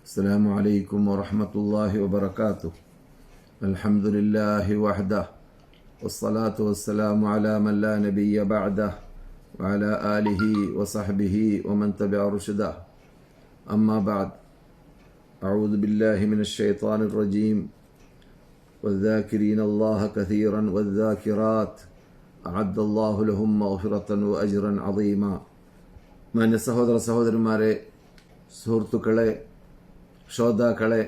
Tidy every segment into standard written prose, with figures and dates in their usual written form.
السلام عليكم ورحمة الله وبركاته. الحمد لله وحده والصلاة والسلام على من لا نبي بعده وعلى آله وصحبه ومن تبع رشده. أما بعد، أعوذ بالله من الشيطان الرجيم. والذاكرين الله كثيرا والذاكرات أعد الله لهم مغفرة وأجرا عظيما. മാന്യ സഹോദര സഹോദരന്മാരെ, സുഹൃത്തുക്കളെ, ശ്രോതാക്കളെ,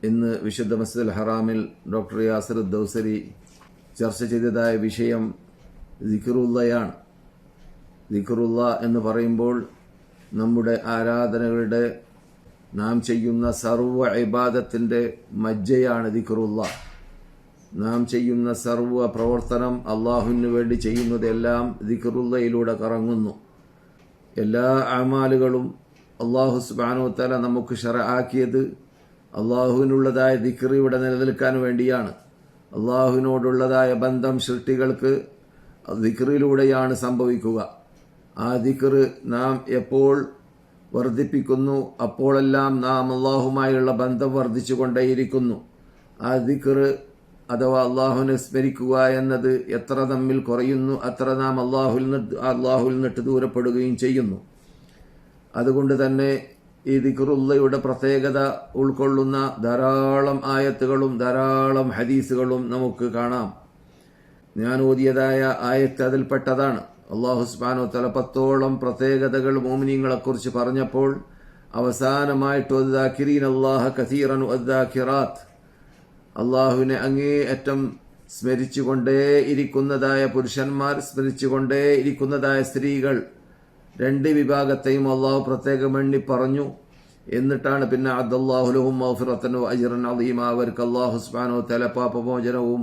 ഇന്ന് വിശുദ്ധ മസ്ജിദുൽ ഹറാമിൽ ഡോക്ടർ യാസിർ ദൗസരി ചർച്ച ചെയ്തതായ വിഷയം ദിക്റുള്ളയാണ്. ദിക്റുള്ള എന്ന് പറയുമ്പോൾ നമ്മുടെ ആരാധനകളുടെ, നാം ചെയ്യുന്ന സർവ്വ ഇബാദത്തിന്റെ മജ്ജയാണ് ദിക്റുള്ള. നാം ചെയ്യുന്ന സർവ്വ പ്രവർത്തനം അള്ളാഹുവിന് വേണ്ടി ചെയ്യുന്നതെല്ലാം ദിക്റുള്ളയിലൂടെ കറങ്ങുന്നു. എല്ലാ അമാലുകളും അള്ളാഹു സുബ്ഹാനഹു വ തആല നമുക്ക് ശറഅാക്കിയത് അള്ളാഹുവിനുള്ളതായ ദിക്ർ ഇവിടെ നിലനിൽക്കാൻ വേണ്ടിയാണ്. അള്ളാഹുവിനോടുള്ളതായ ബന്ധം സൃഷ്ടികൾക്ക് ദിക്റിലൂടെയാണ് സംഭവിക്കുക. ആ ദിക്ർ നാം എപ്പോൾ വർദ്ധിപ്പിക്കുന്നു, അപ്പോഴെല്ലാം നാം അള്ളാഹുമായുള്ള ബന്ധം വർദ്ധിച്ചുകൊണ്ടേയിരിക്കുന്നു. ആ ദിക്ർ അഥവാ അള്ളാഹുവിനെ സ്മരിക്കുക എന്നത് എത്ര നമ്മിൽ കുറയുന്നു, അത്ര നാം അള്ളാഹുവിൽ നിന്നിട്ട് ദൂരപ്പെടുകയും ചെയ്യുന്നു. അതുകൊണ്ട് തന്നെ ഈ ദിക്റുള്ളയുടെ പ്രത്യേകത ഉൾക്കൊള്ളുന്ന ധാരാളം ആയത്തുകളും ധാരാളം ഹദീസുകളും നമുക്ക് കാണാം. ഞാൻ ഓതിയതായ ആയത്ത് അതിൽപ്പെട്ടതാണ്. അല്ലാഹു സുബ്ഹാനഹു വ തആല 10ഓളം പ്രത്യേകതകൾ മുഅ്മിനീങ്ങളെക്കുറിച്ച് പറഞ്ഞപ്പോൾ അവസാനമായിട്ട് വദ്ദാകിരീനല്ലാഹ കസീറൻ വദ്ദാകിറാത്ത്, അള്ളാഹുവിനെ അങ്ങേയറ്റം സ്മരിച്ചുകൊണ്ടേ ഇരിക്കുന്നതായ പുരുഷന്മാർ, സ്മരിച്ചുകൊണ്ടേ ഇരിക്കുന്നതായ സ്ത്രീകൾ, രണ്ട് വിഭാഗത്തെയും അള്ളാഹു പ്രത്യേകം എണ്ണി പറഞ്ഞു. എന്നിട്ടാണ് പിന്നെ അദ്ദല്ലാഹു ലഹും മഗ്ഫിറത്തൻ വഅജ്റൻ അദീമ, അവർക്ക് അല്ലാഹു സുബ്ഹാനഹു വ തആല പാപമോചനവും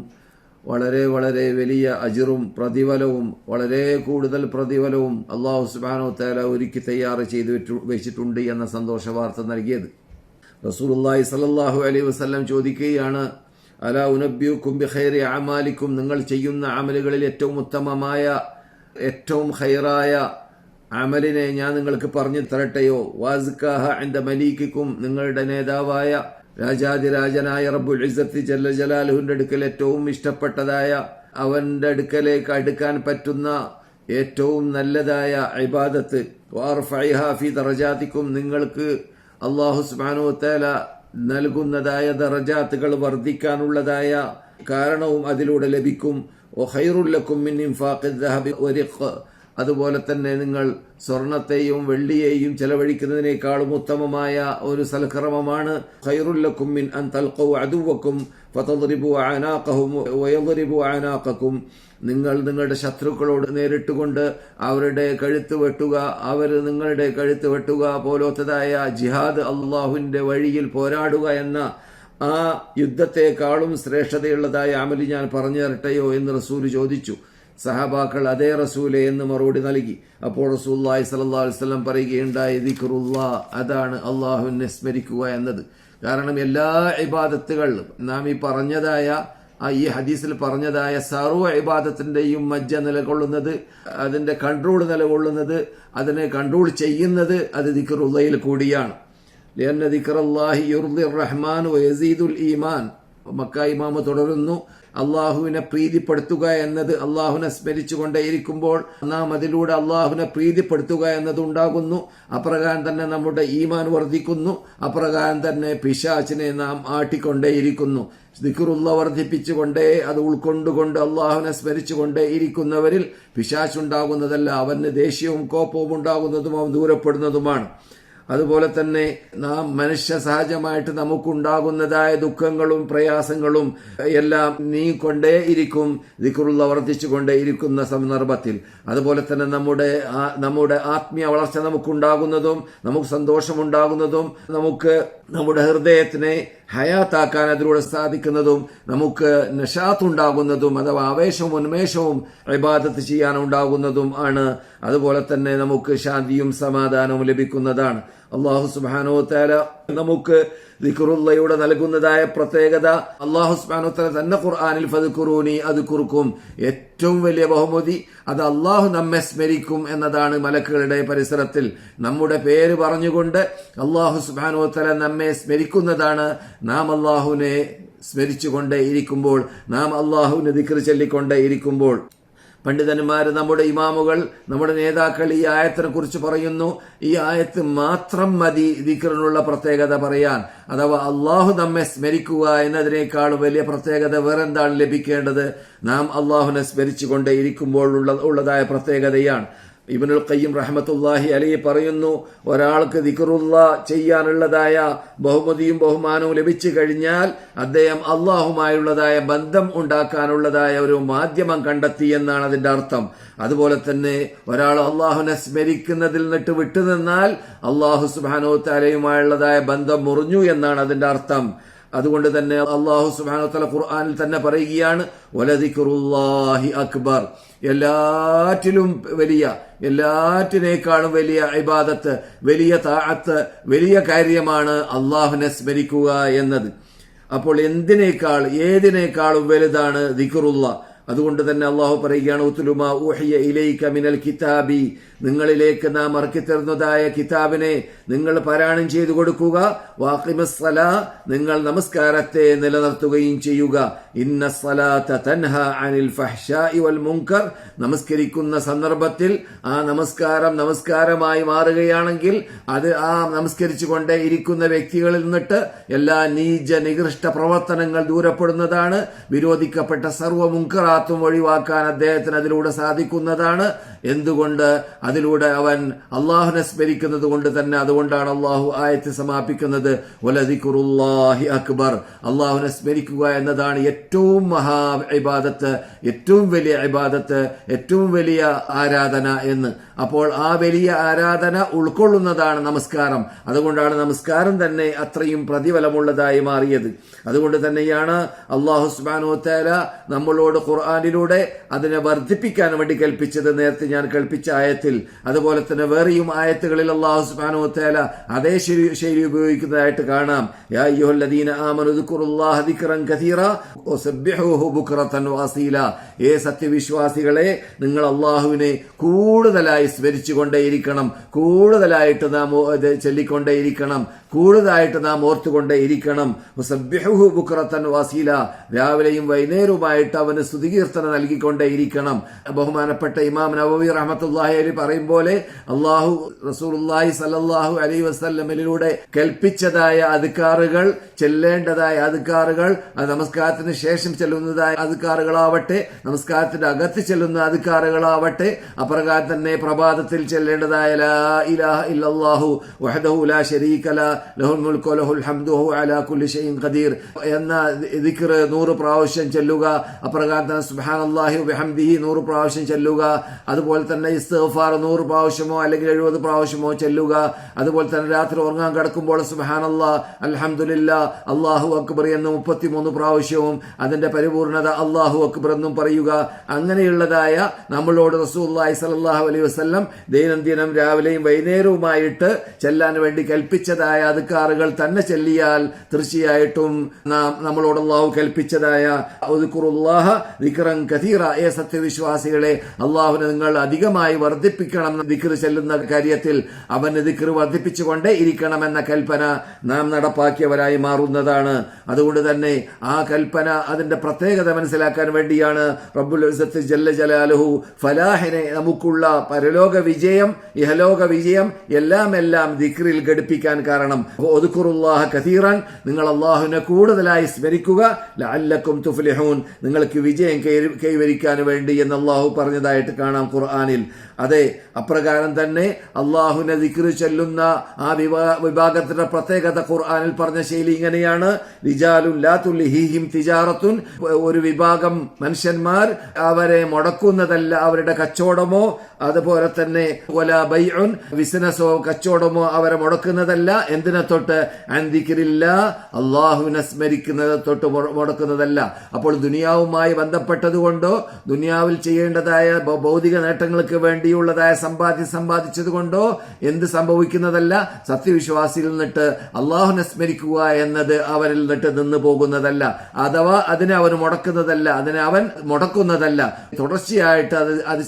വളരെ വളരെ വലിയ അജ്റും പ്രതിഫലവും, വളരെ കൂടുതൽ പ്രതിഫലവും അല്ലാഹു സുബ്ഹാനഹു വ തആല ഒരുക്കി തയ്യാർ ചെയ്തു വെച്ചിട്ടുണ്ട് എന്ന സന്തോഷ വാർത്ത നൽകിയത്. റസൂലുള്ളാഹി സ്വല്ലല്ലാഹു അലൈഹി വസല്ലം ചോദിക്കുകയാണ്, അലാ ഉനബ്ബിയുക്കും ബിഖൈരി അമാലിക്കും, നിങ്ങൾ ചെയ്യുന്ന അമലുകളിൽ ഏറ്റവും ഉത്തമമായ, ഏറ്റവും ഖൈറായ അമലിനെ ഞാൻ നിങ്ങൾക്ക് പറഞ്ഞു തരട്ടെയോ? വാസ്കാഹ ഇൻദ മലീകിക്കും, നിങ്ങളുടെ നേതാവായ രാജാതിരാജനായ റബ്ബുൽ ഇസ്സത്തി ജല്ല ജലാലുവിന്റെ അടുക്കൽ ഏറ്റവും ഇഷ്ടപ്പെട്ടതായ, അവന്റെ അടുക്കലേക്ക് അടുക്കാൻ പറ്റുന്ന ഏറ്റവും നല്ലതായ ഇബാദത്ത്. വഅർഫഇഹാ ഫീ ദറജാതിക്കും, നിങ്ങൾക്ക് അല്ലാഹു സുബ്ഹാനഹു വ തആല നൽകുന്നതായ ദറജാത്തുകൾ വർദ്ധിക്കാനുള്ളതായ കാരണവും അതിലൂടെ ലഭിക്കും. വഖൈറുൽ ലക്കും മിൻ ഇൻഫാഖിദ് ദഹബി വരിഖ്, അതുപോലെ തന്നെ നിങ്ങൾ സ്വർണത്തെയും വെള്ളിയെയും ചെലവഴിക്കുന്നതിനേക്കാളും ഉത്തമമായ ഒരു സൽക്രമമാണ് ഖൈറുൽ ലക്കും മിൻ അൻ തൽഖൂ അദുവക്കും ഫതദ്രിബു അനാഖഹും വയദ്രിബു അനാഖക്കും, നിങ്ങൾ നിങ്ങളുടെ ശത്രുക്കളോട് നേരിട്ടുകൊണ്ട് അവരുടെ കഴുത്ത് വെട്ടുക, അവർ നിങ്ങളുടെ കഴുത്ത് വെട്ടുക പോലത്തതായ ജിഹാദ്, അള്ളാഹുവിന്റെ വഴിയിൽ പോരാടുക എന്ന ആ യുദ്ധത്തെക്കാളും ശ്രേഷ്ഠതയുള്ളതായ അമലി ഞാൻ പറഞ്ഞു തരട്ടെയോ എന്ന് റസൂൽ ചോദിച്ചു. സഹാബാക്കൾ അതേ റസൂലെ എന്ന് മറുപടി നൽകി. അപ്പോൾ റസൂലുള്ളാഹി സ്വല്ലല്ലാഹു അലൈഹി വസല്ലം പറയുകയുണ്ടായി, ദിക്റുല്ലാ, അതാണ് അള്ളാഹുവിനെ സ്മരിക്കുക എന്നത്. കാരണം എല്ലാ ഇബാദത്തുകൾ നാം ഈ പറഞ്ഞതായ, ഈ ഹദീസിൽ പറഞ്ഞതായ സർവ്വ ഇബാദത്തിന്റെയും മജ്ജ നിലകൊള്ളുന്നത്, അതിന്റെ കൺട്രോൾ നിലകൊള്ളുന്നത്, അതിനെ കൺട്രോൾ ചെയ്യുന്നത് അത് ദിക്റുള്ളയിൽ കൂടിയാണ്. ലിഅന്ന ദിക്റല്ലാഹി യുർദിർ റഹ്മാൻ വയസീദുൽ ഈമാൻ. മക്ക ഇമാമ തുടരുന്നു, അള്ളാഹുവിനെ പ്രീതിപ്പെടുത്തുക എന്നത്, അള്ളാഹുവിനെ സ്മരിച്ചുകൊണ്ടേയിരിക്കുമ്പോൾ നാം അതിലൂടെ അള്ളാഹുവിനെ പ്രീതിപ്പെടുത്തുക എന്നത് ഉണ്ടാകുന്നു. അപ്രകാരം തന്നെ നമ്മുടെ ഈമാൻ വർദ്ധിക്കുന്നു. അപ്രകാരം തന്നെ പിശാചിനെ നാം ആട്ടിക്കൊണ്ടേയിരിക്കുന്നു. ദിക്റുള്ള വർദ്ധിപ്പിച്ചുകൊണ്ടേ, അത് ഉൾക്കൊണ്ടുകൊണ്ട് അള്ളാഹുവിനെ സ്മരിച്ചുകൊണ്ടേ ഇരിക്കുന്നവരിൽ പിശാചുണ്ടാകുന്നതല്ല, അവന് ദേഷ്യവും കോപവും ഉണ്ടാകുന്നതും അവൻ ദൂരപ്പെടുന്നതുമാണ്. അതുപോലെ തന്നെ നാം മനുഷ്യ സഹജമായിട്ട് നമുക്കുണ്ടാകുന്നതായ ദുഃഖങ്ങളും പ്രയാസങ്ങളും എല്ലാം നീക്കൊണ്ടേ ഇരിക്കും ദിക്റുള്ള വർദ്ധിച്ചുകൊണ്ടേ ഇരിക്കുന്ന സന്ദർഭത്തിൽ. അതുപോലെ തന്നെ നമ്മുടെ ആത്മീയ വളർച്ച നമുക്കുണ്ടാകുന്നതും, നമുക്ക് സന്തോഷമുണ്ടാകുന്നതും, നമുക്ക് നമ്മുടെ ഹൃദയത്തിനെ ഹയാത്താക്കാൻ അതിലൂടെ സാധിക്കുന്നതും, നമുക്ക് നശാത്തുണ്ടാകുന്നതും അഥവാ ആവേശവും ഉന്മേഷവും ഇബാദത്ത് ചെയ്യാനുണ്ടാകുന്നതും ആണ്. അതുപോലെ തന്നെ നമുക്ക് ശാന്തിയും സമാധാനവും ലഭിക്കുന്നതാണ്. അല്ലാഹു സുബ്ഹാനഹു വ തആല നമുക്ക് ദിക്റുള്ളയുടെ നൽകുന്നതായ പ്രത്യേകത അല്ലാഹു സുബ്ഹാനഹു വ തആല തന്നെ ഖുർആനിൽ ഫദ്കുറൂനി അദ്കുറുക്കും ഏറ്റവും വലിയ ബഹുമതി അത് അല്ലാഹു നമ്മെ സ്മരിക്കും എന്നതാണ്. മലക്കുകളുടെ പരിസരത്തിൽ നമ്മുടെ പേര് പറഞ്ഞുകൊണ്ട് അല്ലാഹു സുബ്ഹാനഹു വ തആല നമ്മെ സ്മരിക്കുന്നതാണ്. നാം അല്ലാഹുവിനെ സ്മരിച്ചുകൊണ്ടേ ഇരിക്കുമ്പോൾ, നാം അല്ലാഹുവിനെ ദിക്ർ ചൊല്ലിക്കൊണ്ടേ ഇരിക്കുമ്പോൾ. പണ്ഡിതന്മാർ, നമ്മുടെ ഇമാമുകൾ, നമ്മുടെ നേതാക്കൾ ഈ ആയത്തിനെ കുറിച്ച് പറയുന്നു, ഈ ആയത്ത് മാത്രം മതി ദിക്റിനുള്ള പ്രത്യേകത പറയാൻ. അഥവാ അള്ളാഹു നമ്മെ സ്മരിക്കുക എന്നതിനേക്കാളും വലിയ പ്രത്യേകത വേറെന്താണ് ലഭിക്കേണ്ടത്? നാം അള്ളാഹുവിനെ സ്മരിച്ചുകൊണ്ടേ ഇരിക്കുമ്പോൾ ഉള്ളതായ പ്രത്യേകതയാണ്. ഇബ്നുൽ ഖയ്യിം റഹ്മത്തുള്ളാഹി അലൈഹി പറയുന്നു, ഒരാൾക്ക് ദിക്റുള്ള ചെയ്യാനുള്ളതായ ബഹുമതിയും ബഹുമാനവും ലഭിച്ചു കഴിഞ്ഞാൽ അദ്ദേഹം അള്ളാഹുമായുള്ളതായ ബന്ധം ഉണ്ടാക്കാനുള്ളതായ ഒരു മാധ്യമം കണ്ടെത്തി എന്നാണ് അതിന്റെ അർത്ഥം. അതുപോലെ തന്നെ ഒരാൾ അള്ളാഹുവിനെ സ്മരിക്കുന്നതിൽ നിന്നിട്ട് വിട്ടുനിന്നാൽ അള്ളാഹു സുബ്ഹാനഹു വ തആലയുമായുള്ളതായ ബന്ധം മുറിഞ്ഞു എന്നാണ് അതിന്റെ അർത്ഥം. അതുകൊണ്ട് തന്നെ അല്ലാഹു സുബ്ഹാനഹു വ തആല ഖുർആനിൽ തന്നെ പറയുകയാണ്, വലദിക്റുല്ലാഹി അക്ബർ. എല്ലാറ്റിലും വലിയ, എല്ലാറ്റിനേക്കാളും വലിയ ഇബാദത്ത്, വലിയ താഅത്ത്, വലിയ കാര്യമാണ് അള്ളാഹുവിനെ സ്മരിക്കുക എന്നത്. അപ്പോൾ എന്തിനേക്കാൾ, ഏതിനേക്കാളും വലുതാണ് ദിക്റുള്ള. അതുകൊണ്ട് തന്നെ അള്ളാഹു പറയുകയാണ്, ഉത്ലു മാ ഊഹിയ ഇലൈക മിനൽ കിതാബി, നിങ്ങളിലേക്ക് നാം ഇറക്കിത്തരുന്നതായ കിതാബിനെ നിങ്ങൾ പാരായണം ചെയ്തു കൊടുക്കുക. വാഖിമസ്സലാ, നിങ്ങൾ നമസ്കാരത്തെ നിലനിർത്തുകയും ചെയ്യുക. ഇന്ന സ്വലാത്ത തൻഹ അനിൽ ഫഹ്ശാഇ വൽ മുൻകർ, നമസ്കരിക്കുന്ന സന്ദർഭത്തിൽ ആ നമസ്കാരമായി മാറുകയാണെങ്കിൽ അത് ആ നമസ്കരിച്ചുകൊണ്ടേ ഇരിക്കുന്ന വ്യക്തികളിൽ നിന്നിട്ട് എല്ലാ നീച നികൃഷ്ട പ്രവർത്തനങ്ങൾ ദൂരപ്പെടുന്നതാണ്. വിരോധിക്കപ്പെട്ട സർവ്വ മുൻകറാത്തും ഒഴിവാക്കാൻ അദ്ദേഹത്തിന് അതിലൂടെ സാധിക്കുന്നതാണ്. എന്തുകൊണ്ട്? അതിലൂടെ അവൻ അള്ളാഹുവിനെ സ്മരിക്കുന്നത് കൊണ്ട് തന്നെ. അതുകൊണ്ടാണ് അള്ളാഹു ആയത്ത് സമാപിക്കുന്നത്, വലദിക്റുല്ലാഹി അക്ബർ. അള്ളാഹുവിനെ സ്മരിക്കുക എന്നതാണ് ഏറ്റവും മഹാ ഇബാദത്ത്, ഏറ്റവും വലിയ ഇബാദത്ത്, ഏറ്റവും വലിയ ആരാധന എന്ന്. അപ്പോൾ ആ വലിയ ആരാധന ഉൾക്കൊള്ളുന്നതാണ് നമസ്കാരം. അതുകൊണ്ടാണ് നമസ്കാരം തന്നെ അത്രയും പ്രതിഫലമുള്ളതായി മാറിയത്. അതുകൊണ്ട് തന്നെയാണ് അല്ലാഹു സുബ്ഹാനഹു വ തആല നമ്മളോട് ഖുർആനിലൂടെ അതിനെ വർദ്ധിപ്പിക്കാൻ വേണ്ടി കൽപ്പിച്ചത്, നേരത്തെ ഞാൻ കൽപ്പിച്ച ആയത്തിൽ. അതുപോലെ തന്നെ വേറെയും ആയത്തുകളിൽ അല്ലാഹു സുബ്ഹാനഹു വ തആല അതേ ശൈലി ഉപയോഗിക്കുന്നതായിട്ട് കാണാം. യാ അയ്യുഹല്ലദീന ആമനു ദിക്റുല്ലാഹ ദിക്റൻ കസീറ വസബ്ബിഹൂഹു ബുക്റതൻ വഅസീല. സത്യവിശ്വാസികളെ, നിങ്ങൾ അല്ലാഹുവിനെ കൂടുതലായി സ്മരിച്ചുകൊണ്ടേയിരിക്കണം, കൂടുതലായിട്ട് നാം ചൊല്ലിക്കൊണ്ടേയിരിക്കണം, കൂടുതലായിട്ട് നാം ഓർത്തുകൊണ്ടേയിരിക്കണം. വസബ്ബിഹൂഹു ബുക്റതൻ വഅസീല, രാവിലെയും വൈകുന്നേരവുമായിട്ട് അവന് സ്തുതികീർത്തന നൽകിക്കൊണ്ടേയിരിക്കണം. ബഹുമാനപ്പെട്ട ഇമാം നവവി റഹ്മത്തുള്ളാഹി അലൈഹി പറയും പോലെ അല്ലാഹു റസൂലുള്ളാഹി സ്വല്ലല്ലാഹു അലൈഹി വസല്ലമിലൂടെ കൽപ്പിച്ചതായ അദ്കാറുകൾ, ചെല്ലേണ്ടതായ അദ്കാറുകൾ, നമസ്കാരത്തിന് ശേഷം ചെല്ലുന്നതായ അദ്കാറുകളാവട്ടെ, നമസ്കാരത്തിന്റെ അകത്ത് ചെല്ലുന്ന അദ്കാറുകളാവട്ടെ, അപ്രകാരം തന്നെ പ്രഭാതത്തിൽ ചെല്ലേണ്ടതായ ലാ ഇലാഹ ഇല്ലല്ലാഹു വഹ്ദഹു ലാ ശരീക ല ലഹുൽ മുൽക്കു വലഹുൽ ഹംദു വഹുവ അലാ കുല്ലി ഷൈഇൻ ഖദീർ എന്ന ദിക്ർ 100 പ്രാവശ്യം ചൊല്ലുക. അപ്രകാരം തന്നെ സുബ്ഹാനല്ലാഹി വബിഹംദിഹി 100 പ്രാവശ്യം ചൊല്ലുക. അതുപോലെ തന്നെ ഇസ്തിഗ്ഫാർ 100 പ്രാവശ്യമോ അല്ലെങ്കിൽ 70 പ്രാവശ്യമോ ചൊല്ലുക. അതുപോലെ തന്നെ രാത്രി ഉറങ്ങാൻ കിടക്കുമ്പോൾ സുബ്ഹാനല്ലാഹ്, അൽഹംദുലില്ലാഹ്, അല്ലാഹു അക്ബർ എന്ന് 33 പ്രാവശ്യവും അതിന്റെ പരിപൂർണത അല്ലാഹു അക്ബർ എന്നും പറയുക. അങ്ങനെയുള്ളതായ നമ്മളോട് റസൂലുള്ളാഹി സ്വല്ലല്ലാഹു അലൈഹി വസല്ലം ദൈനംദിനം രാവിലെയും വൈകുന്നേരവുമായിട്ട് ചെല്ലാൻ വേണ്ടി കൽപ്പിച്ചതായ അദ്കാറുകൾ തന്നെ ചൊല്ലിയാൽ തീർച്ചയായിട്ടും നമ്മളോട് അല്ലാഹു കൽപ്പിച്ചതായ ഉദ്കുറുല്ലാഹ ദിക്റൻ കസീറ, സത്യവിശ്വാസികളെ, അല്ലാഹുവിനെ നിങ്ങൾ അധികമായി വർദ്ധിപ്പിക്കണം ദിക്ർ ചെല്ലുന്ന കാര്യത്തിൽ. അവന് ദിക്ർ വർദ്ധിപ്പിച്ചുകൊണ്ടേ ഇരിക്കണമെന്ന കൽപ്പന നാം നടപ്പാക്കിയവരായി മാറുന്നതാണ്. അതുകൊണ്ട് തന്നെ ആ കൽപ്പന, അതിന്റെ പ്രത്യേകത മനസ്സിലാക്കാൻ വേണ്ടിയാണ് റബ്ബുൽ ഇസ്സത്ത് ജല്ല ജലാലുഹു ഫലാഹിനെ, നമുക്കുള്ള പരലോക വിജയം, ഇഹലോക വിജയം എല്ലാം ദിക്റിൽ ഘടിപ്പിക്കാൻ കാരണം. ഉദ്കുറുല്ലാഹ കസീറൻ, നിങ്ങൾ അല്ലാഹുവിനെ കൂടുതലായി സ്മരിക്കുക. ലഅല്ലക്കും തുഫ്ലിഹൂൻ, നിങ്ങൾക്ക് വിജയം കൈവരിക്കാൻ വേണ്ടി എന്ന് അല്ലാഹു പറഞ്ഞതായിട്ട് കാണാം ഖുർആനിൽ. അതെ, അപ്രകാരം തന്നെ അല്ലാഹുവിനെ ദിക്ർ ചൊല്ലുന്ന ആ വിഭാഗത്തിന്റെ പ്രത്യേകത ഖുർആനിൽ പറഞ്ഞ ശൈലി ഇങ്ങനെയാണ്: റിജാലുൻ ലാ തുൽഹിഹിം തിജാറത്തുൻ, ഒരു വിഭാഗം മനുഷ്യന്മാർ, അവരെ മുടക്കുന്നതല്ല അവരുടെ കച്ചവടമോ, അതുപോലെ തന്നെ വലാ ബൈഉൻ, ബിസിനസ്സോ കച്ചവടമോ അവരെ മുടക്കുന്നതല്ല. എന്തിനെ തൊട്ട്? അൻ ദിക്രില്ലാഹ്, അല്ലാഹുവിനെ സ്മരിക്കുന്നത് തൊട്ട് മുടക്കുന്നതല്ല. അപ്പോൾ ദുനിയാവുമായി ബന്ധപ്പെട്ടതുകൊണ്ടോ ദുനിയാവിൽ ചെയ്യേണ്ടതായ ഭൗതിക നേട്ടങ്ങൾക്ക് വേണ്ടിയുള്ളതായ ആവശ്യമുള്ളതായ സമ്പാദ്യം സമ്പാദിച്ചത് കൊണ്ടോ എന്ത് സംഭവിക്കുന്നതല്ല. സത്യവിശ്വാസിയിൽ നിന്നിട്ട് അള്ളാഹുവിനെ സ്മരിക്കുക എന്നത് അവരിൽ നിന്നിട്ട് നിന്ന് പോകുന്നതല്ല, അഥവാ അതിനെ അവൻ മുടക്കുന്നതല്ല, അതിനെ അവൻ മുടക്കുന്നതല്ല. തുടർച്ചയായിട്ട് അത്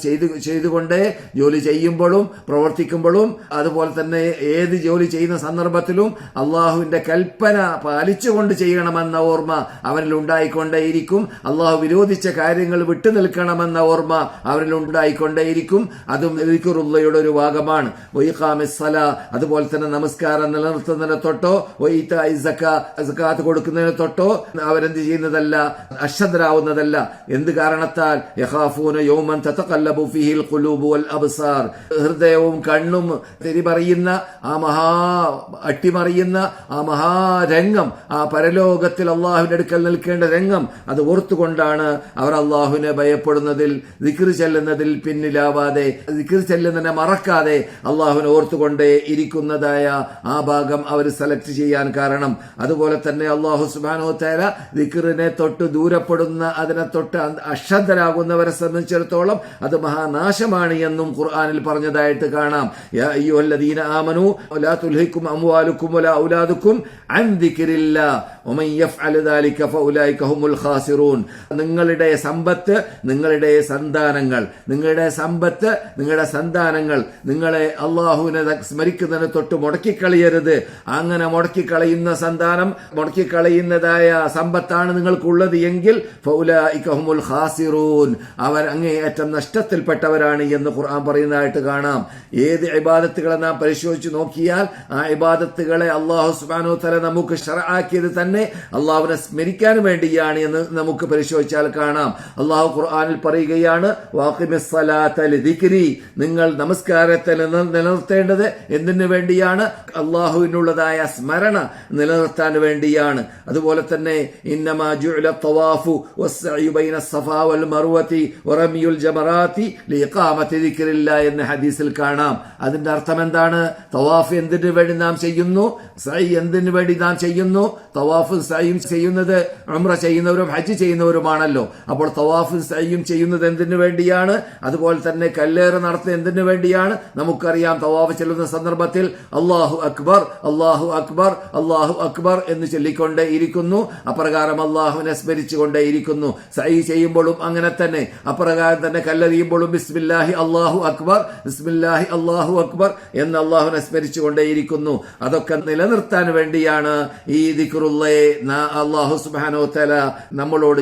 ചെയ്തുകൊണ്ടേ ജോലി ചെയ്യുമ്പോഴും പ്രവർത്തിക്കുമ്പോഴും അതുപോലെ തന്നെ ഏത് ജോലി ചെയ്യുന്ന സന്ദർഭത്തിലും അള്ളാഹുവിന്റെ കൽപ്പന പാലിച്ചുകൊണ്ട് ചെയ്യണമെന്ന ഓർമ്മ അവനിൽ ഉണ്ടായിക്കൊണ്ടേയിരിക്കും. അള്ളാഹു വിരോധിച്ച കാര്യങ്ങൾ വിട്ടുനിൽക്കണമെന്ന ഓർമ്മ അവരിൽ ഉണ്ടായിക്കൊണ്ടേയിരിക്കും. അതും ദിക്റുള്ളയുടെ ഒരു ഭാഗമാണ്. അതുപോലെ തന്നെ നമസ്കാരം നിലനിർത്തുന്നതിനെ തൊട്ടോ സകാത്ത് കൊടുക്കുന്നതിനെ തൊട്ടോ അവരെന്ത് ചെയ്യുന്നതല്ല, അശ്രദ്ധരാവുന്നതല്ല. എന്ത് കാരണത്താൽ? യഖാഫൂന യൗമൻ തതഖല്ലബു ഫീഹിൽ ഖുലൂബു വൽ അബ്സാർ, ഹൃദയവും കണ്ണും തെരിമറിയുന്ന അട്ടിമറിയുന്ന ആ മഹാരംഗം, ആ പരലോകത്തിൽ അള്ളാഹുവിന്റെ അടുക്കൽ നിൽക്കേണ്ട രംഗം, അത് ഓർത്തുകൊണ്ടാണ് അവർ അള്ളാഹുവിനെ ഭയപ്പെടുന്നതിൽ, ദിക്ർ ചെല്ലുന്നതിൽ പിന്നിലാവാതെ, ദിക്ർ ചെല്ലുന്നതിനെ മറക്കാതെ അള്ളാഹുവിനെ ഓർത്തുകൊണ്ടേ ഇരിക്കുന്നതായ ആ ഭാഗം അവർ സെലക്ട് ചെയ്യാൻ കാരണം. അതുപോലെ തന്നെ അള്ളാഹു സുബ്ഹാനഹു വ തആല ദിക്റിനെ തൊട്ട് ദൂരപ്പെടുന്ന, അതിനെ തൊട്ട് അശ്രദ്ധരാകുന്നവരെ സംബന്ധിച്ചിടത്തോളം അത് മഹാനാശമാണ് എന്നും ഖുർആനിൽ പറഞ്ഞതായിട്ട് കാണാം. യാ അയ്യുഹല്ലദീന ആമനൂ ലാ തുൽഹികും അംവാലുകും വലാ ഔലാദുകും അൻ ദിക്രില്ലാഹ് വമൻ യഫ്അൽ ദാലിക ഫഉലൈക ഹുമുൽ ഖാസിറൂൻ. നിങ്ങളുടെ സമ്പത്ത്, നിങ്ങളുടെ സന്താനങ്ങൾ, നിങ്ങളുടെ സമ്പത്ത്, നിങ്ങളുടെ സന്താനങ്ങൾ നിങ്ങളെ അള്ളാഹുവിനെ സ്മരിക്കുന്നതിന് തൊട്ട് മുടക്കിക്കളയരുത്. അങ്ങനെ മുടക്കിക്കളയുന്ന സന്താനം, മുടക്കിക്കളയുന്നതായ സമ്പത്താണ് നിങ്ങൾക്കുള്ളത് എങ്കിൽ ഫൗലൈക ഹുമുൽ ഖാസിറൂൻ, അവർ അങ്ങേയറ്റം നഷ്ടത്തിൽപ്പെട്ടവരാണ് എന്ന് ഖുർആൻ പറയുന്നതായിട്ട് കാണാം. ഏത് ഇബാദത്തുകളെ നാം പരിശോധിച്ച് നോക്കിയാൽ ആ ഇബാദത്തുകളെ അല്ലാഹു സുബ്ഹാനഹു വ തആല നമുക്ക് ശർആക്കിയത് തന്നെ അള്ളാഹുവിനെ സ്മരിക്കാൻ വേണ്ടിയാണ് എന്ന് നമുക്ക് പരിശോധിച്ചാൽ കാണാം. അള്ളാഹു ഖുർആനിൽ പറയുകയാണ്, വാഖിമിസ് സ്വലാത ലിദിക്രി, നിങ്ങൾ നമസ്കാരത്തെ നിലനിർത്തേണ്ടത് എന്തിനു വേണ്ടിയാണ്? അള്ളാഹുവിനുള്ളതായ സ്മരണ നിലനിർത്താൻ വേണ്ടിയാണ്. അതുപോലെ തന്നെ ഇന്നമാ ജുഇല തവാഫു വസ്സഅയു ബൈന സഫാ വൽ മർവതി വറമിയുൽ ജമറാത്തി ലിഇഖാമത്തി ദിക്രില്ലാഹ് എന്ന ഹദീസിൽ കാണാം. അതിന്റെ അർത്ഥം എന്താണ്? തവാഫ് എന്തിനു വേണ്ടി നാം ചെയ്യുന്നു? സഅയ് എന്തിനു വേണ്ടി നാം ചെയ്യുന്നു? തവാഫും സഅയും ചെയ്യുന്നത് ഉംറ ചെയ്യുന്നവരും ഹജ്ജ് ചെയ്യുന്നവരുമാണല്ലോ. അപ്പോൾ തവാഫും സഅയും ചെയ്യുന്നത് എന്തിനു വേണ്ടിയാണ്? അതുപോലെ തന്നെ കല്ലേറ് നടത്തുന്നത് എന്തിനു വേണ്ടിയാണ്? നമുക്കറിയാം, തവാഫ് ചെല്ലുന്ന സന്ദർഭത്തിൽ അല്ലാഹു അക്ബർ, അല്ലാഹു അക്ബർ, അല്ലാഹു അക്ബർ എന്ന് ചൊല്ലിക്കൊണ്ടേ ഇരിക്കുന്നു. അപ്രകാരം അള്ളാഹുവിനെ സ്മരിച്ചുകൊണ്ടേ ഇരിക്കുന്നു. സഅയ് ചെയ്യുമ്പോഴും അങ്ങനെ തന്നെ, അപ്രകാരം തന്നെ കല്ലെറിയുമ്പോഴും ബിസ്മില്ലാഹി അല്ലാഹു അക്ബർ, ബിസ്മില്ലാഹി അല്ലാഹു അക്ബർ എന്ന് അള്ളാഹുവിനെ സ്മരിച്ചുകൊണ്ടേ ഇരിക്കുന്നു. അതൊക്കെ നിലനിർത്താൻ വേണ്ടിയാണ് ഈ ദിക്റുള്ളയെ അല്ലാഹു സുബ്ഹാനഹു വ തആല നമ്മളോട്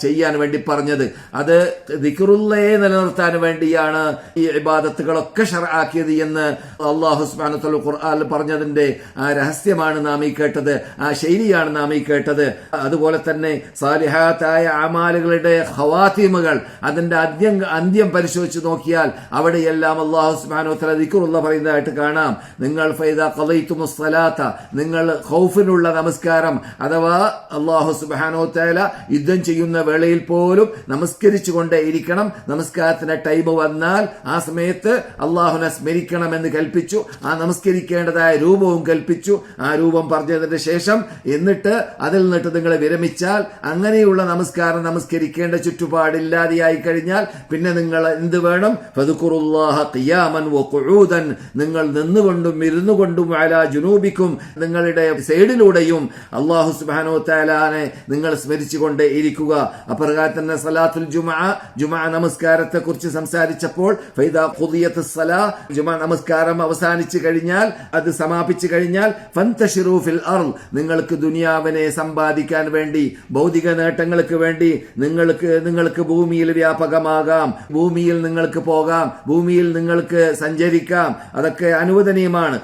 ചെയ്യാൻ വേണ്ടി പറഞ്ഞത്. അത് ദിക്റുള്ളയെ നിലനിർത്താൻ വേണ്ടിയാണ് ഈ ഇബാദത്തുകളൊക്കെ ശർആക്കിയത് എന്ന് അല്ലാഹു സുബ്ഹാനഹു വ തആല ഖുർആനിൽ പറഞ്ഞതിന്റെ ആ രഹസ്യമാണ് നാം ഈ കേട്ടത്, ആ ശൈലിയാണ് നാം ഈ കേട്ടത്. അതുപോലെ തന്നെ സാലിഹാത്തായ അമാലുകളുടെ ഖവാതിമുകൾ, അതിന്റെ അന്ത്യം പരിശോധിച്ച് നോക്കിയാൽ അവിടെയെല്ലാം അല്ലാഹു സുബ്ഹാനഹു വ തആല ദിക്റുള്ള പറയുന്നതായിട്ട് കാണാം. നിങ്ങൾ ഫൈദാ ഖളൈതുമുസ് സ്വലാത്ത, നിങ്ങൾ ഖൗഫിനുള്ള നമസ്കാരം, അഥവാ അല്ലാഹു സുബ്ഹാനഹു വ തആല യുദ്ധം ചെയ്യുന്ന വേളയിൽ പോലും നമസ്കരിച്ചുകൊണ്ടേ ഇരിക്കണം. നമസ്കാരത്തിന്റെ ടൈം വന്നാൽ ആ സമയത്ത് അള്ളാഹുവിനെ സ്മരിക്കണമെന്ന് കൽപ്പിച്ചു. ആ നമസ്കരിക്കേണ്ടതായ രൂപവും കൽപ്പിച്ചു. ആ രൂപം പറഞ്ഞതിന് ശേഷം എന്നിട്ട് അതിൽ നിന്നിട്ട് നിങ്ങൾ വിരമിച്ചാൽ, അങ്ങനെയുള്ള നമസ്കാരം നമസ്കരിക്കേണ്ട ചുറ്റുപാടില്ലാതെയായി കഴിഞ്ഞാൽ പിന്നെ നിങ്ങൾ എന്ത് വേണം? ഫദ്കുറുല്ലാഹ ഖിയാമൻ വഖുഊദൻ, നിങ്ങൾ നിന്നുകൊണ്ടും ഇരുന്നുകൊണ്ടും അലാ ജുനൂബിക്കും, നിങ്ങളുടെ സൈഡിലൂടെയും അല്ലാഹു സുബ്ഹാനഹു വ തആലാനെ നിങ്ങൾ സ്മരിച്ചുകൊണ്ടേ ഇരിക്കുക. അപ്രകാരം തന്നെ സലാത്തുൽ ജുമുഅ നമസ്കാരത്തെ കുറിച്ച് സംസാരിച്ചപ്പോൾ ഫൈദാ ഖുദിയത്തുസ് സലാ, ജുമുഅ നമസ്കാരം അവസാനിച്ചു കഴിഞ്ഞാൽ, അത് സമാപിച്ചു കഴിഞ്ഞാൽ ഫന്തശിറൂ ഫിൽ അർള്, നിങ്ങൾക്ക് ദുനിയാവിനെ സമ്പാദിക്കാൻ വേണ്ടി, ഭൗതിക നേട്ടങ്ങൾക്ക് വേണ്ടി നിങ്ങൾക്ക് ഭൂമിയിൽ വ്യാപകമാകാം, ഭൂമിയിൽ നിങ്ങൾക്ക് പോകാം, ഭൂമിയിൽ നിങ്ങൾക്ക് സഞ്ചരിക്കാം, അതൊക്കെ അനുവദനീയമാണ്.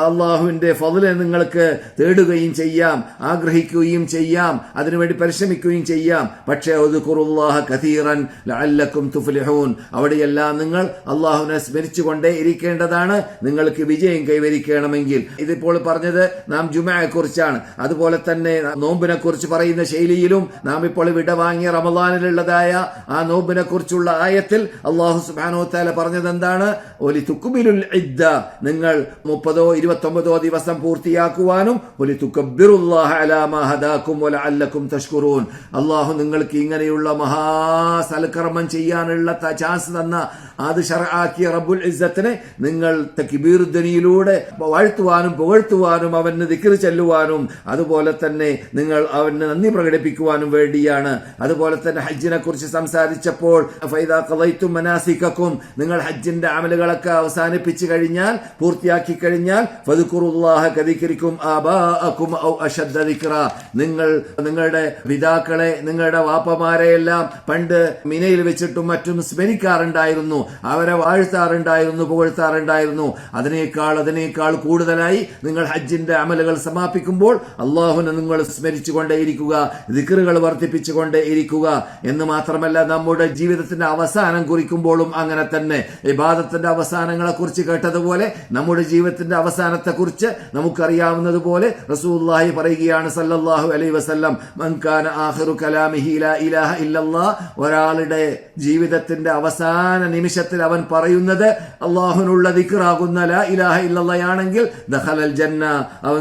അള്ളാഹുവിന്റെ ഫضല് നിങ്ങൾക്ക് തേടുകയും ചെയ്യാം, ആഗ്രഹിക്കുകയും ചെയ്യാം, അതിനുവേണ്ടി പരിശ്രമിക്കുകയും ചെയ്യാം. പക്ഷേ ഉദ്കുറുല്ലാഹ കതീറൻ ലഅല്ലക്കും തുഫ്ലിഹൂൻ, അവിടെയെല്ലാം നിങ്ങൾ അള്ളാഹുവിനെ സ്മരിച്ചുകൊണ്ടേ ഇരിക്കേണ്ടതാണ് നിങ്ങൾക്ക് വിജയം കൈവരിക്കണമെങ്കിൽ. ഇതിപ്പോൾ പറഞ്ഞത് നാം ജുമുഅയെ കുറിച്ചാണ്. അതുപോലെ തന്നെ നോമ്പിനെ കുറിച്ച് പറയുന്ന ശൈലിയിലും നാം ഇപ്പോൾ വിടവാങ്ങിയ റമളാനിലുള്ളതായ ആ നോമ്പിനെ കുറിച്ചുള്ള ആയത്തിൽ അല്ലാഹു സുബ്ഹാനഹു വ തആല പറഞ്ഞത് എന്താണ്? ഒലി തുക്മിലുൽ ഇദ്ദ, നിങ്ങൾ 30 29 ദിവസം പൂർത്തിയാക്കുവാനും, ഒലി തുകബ്ബിറുല്ലാഹ അലാ മാ ഹദാകും വലഅല്ലകും തഷ്കുറൂൻ, അല്ലാഹു നിങ്ങൾക്ക് ഇങ്ങനെയുള്ള മഹാ സൽക്കർമ്മം ചെയ്യാനുള്ള ചാൻസ് തന്ന അത് ശർആക്കിയ റബ്ബുൽ ഇസ്സത്തിനെ നിങ്ങൾ തക്ബീർ ധ്വനിയിലൂടെ വാഴ്ത്തുവാനും പുകഴ്ത്തുവാനും അവന് ദിക്ർ ചെല്ലുവാനും അതുപോലെ തന്നെ നിങ്ങൾ അവന് നന്ദി പ്രകടിപ്പിക്കുവാനും വേണ്ടിയാണ്. അതുപോലെ തന്നെ ഹജ്ജിനെ കുറിച്ച് സംസാരിച്ചപ്പോൾ ഫൈദാ ഖളൈതും മനാസികക്കും, നിങ്ങൾ ഹജ്ജിന്റെ അമലുകളൊക്കെ അവസാനിപ്പിച്ചു കഴിഞ്ഞാൽ, പൂർത്തിയാക്കി കഴിഞ്ഞാൽ, ഫദ്കുറുല്ലാഹ കദിക്രിക്കും ആബാഅക്കും ഔ അശദ്ദ ദിക്റ, നിങ്ങൾ നിങ്ങളുടെ പിതാക്കളെ, നിങ്ങളുടെ വാപ്പമാരെയെല്ലാം പണ്ട് മിനയിൽ വെച്ചിട്ടും മറ്റും സ്മരിക്കാറുണ്ടായിരുന്നു, അവരെ വാഴ്ത്താറുണ്ടായിരുന്നു, പുകഴ്ത്താറുണ്ടായിരുന്നു. അതിനേക്കാൾ കൂടുതലായി നിങ്ങൾ ഹജ്ജിന്റെ അമലുകൾ സമാപിക്കുമ്പോൾ അള്ളാഹുവിനെ നിങ്ങൾ സ്മരിച്ചുകൊണ്ടേയിരിക്കുക, ദിക്റുകൾ വർദ്ധിപ്പിച്ചുകൊണ്ടേയിരിക്കുക. എന്ന് മാത്രമല്ല, നമ്മുടെ ജീവിതത്തിന്റെ അവസാനം കുറിക്കുമ്പോഴും അങ്ങനെ തന്നെ. ഇബാദത്തിന്റെ അവസാനങ്ങളെ കുറിച്ച് കേട്ടതുപോലെ നമ്മുടെ ജീവിതത്തിന്റെ അവസാനത്തെ കുറിച്ച് നമുക്കറിയാവുന്നതുപോലെ റസൂലുള്ളാഹി പറയുകയാണ് സല്ലല്ലാഹു അലൈഹി വസല്ലം, മൻ കാന ആഖിറു കലാമിഹി ലാ ഇലാഹ ഇല്ലല്ലാഹ്, ഒരാളുടെ ജീവിതത്തിന്റെ അവസാന നിമിഷത്തിൽ അവൻ പറയുന്നത് അള്ളാഹുവിനുള്ള ദിക്റാകുന്ന ലാ ഇലാഹ ഇല്ലല്ലാഹ് ആണെങ്കിൽ ദഖലൽ ജന്ന, അവൻ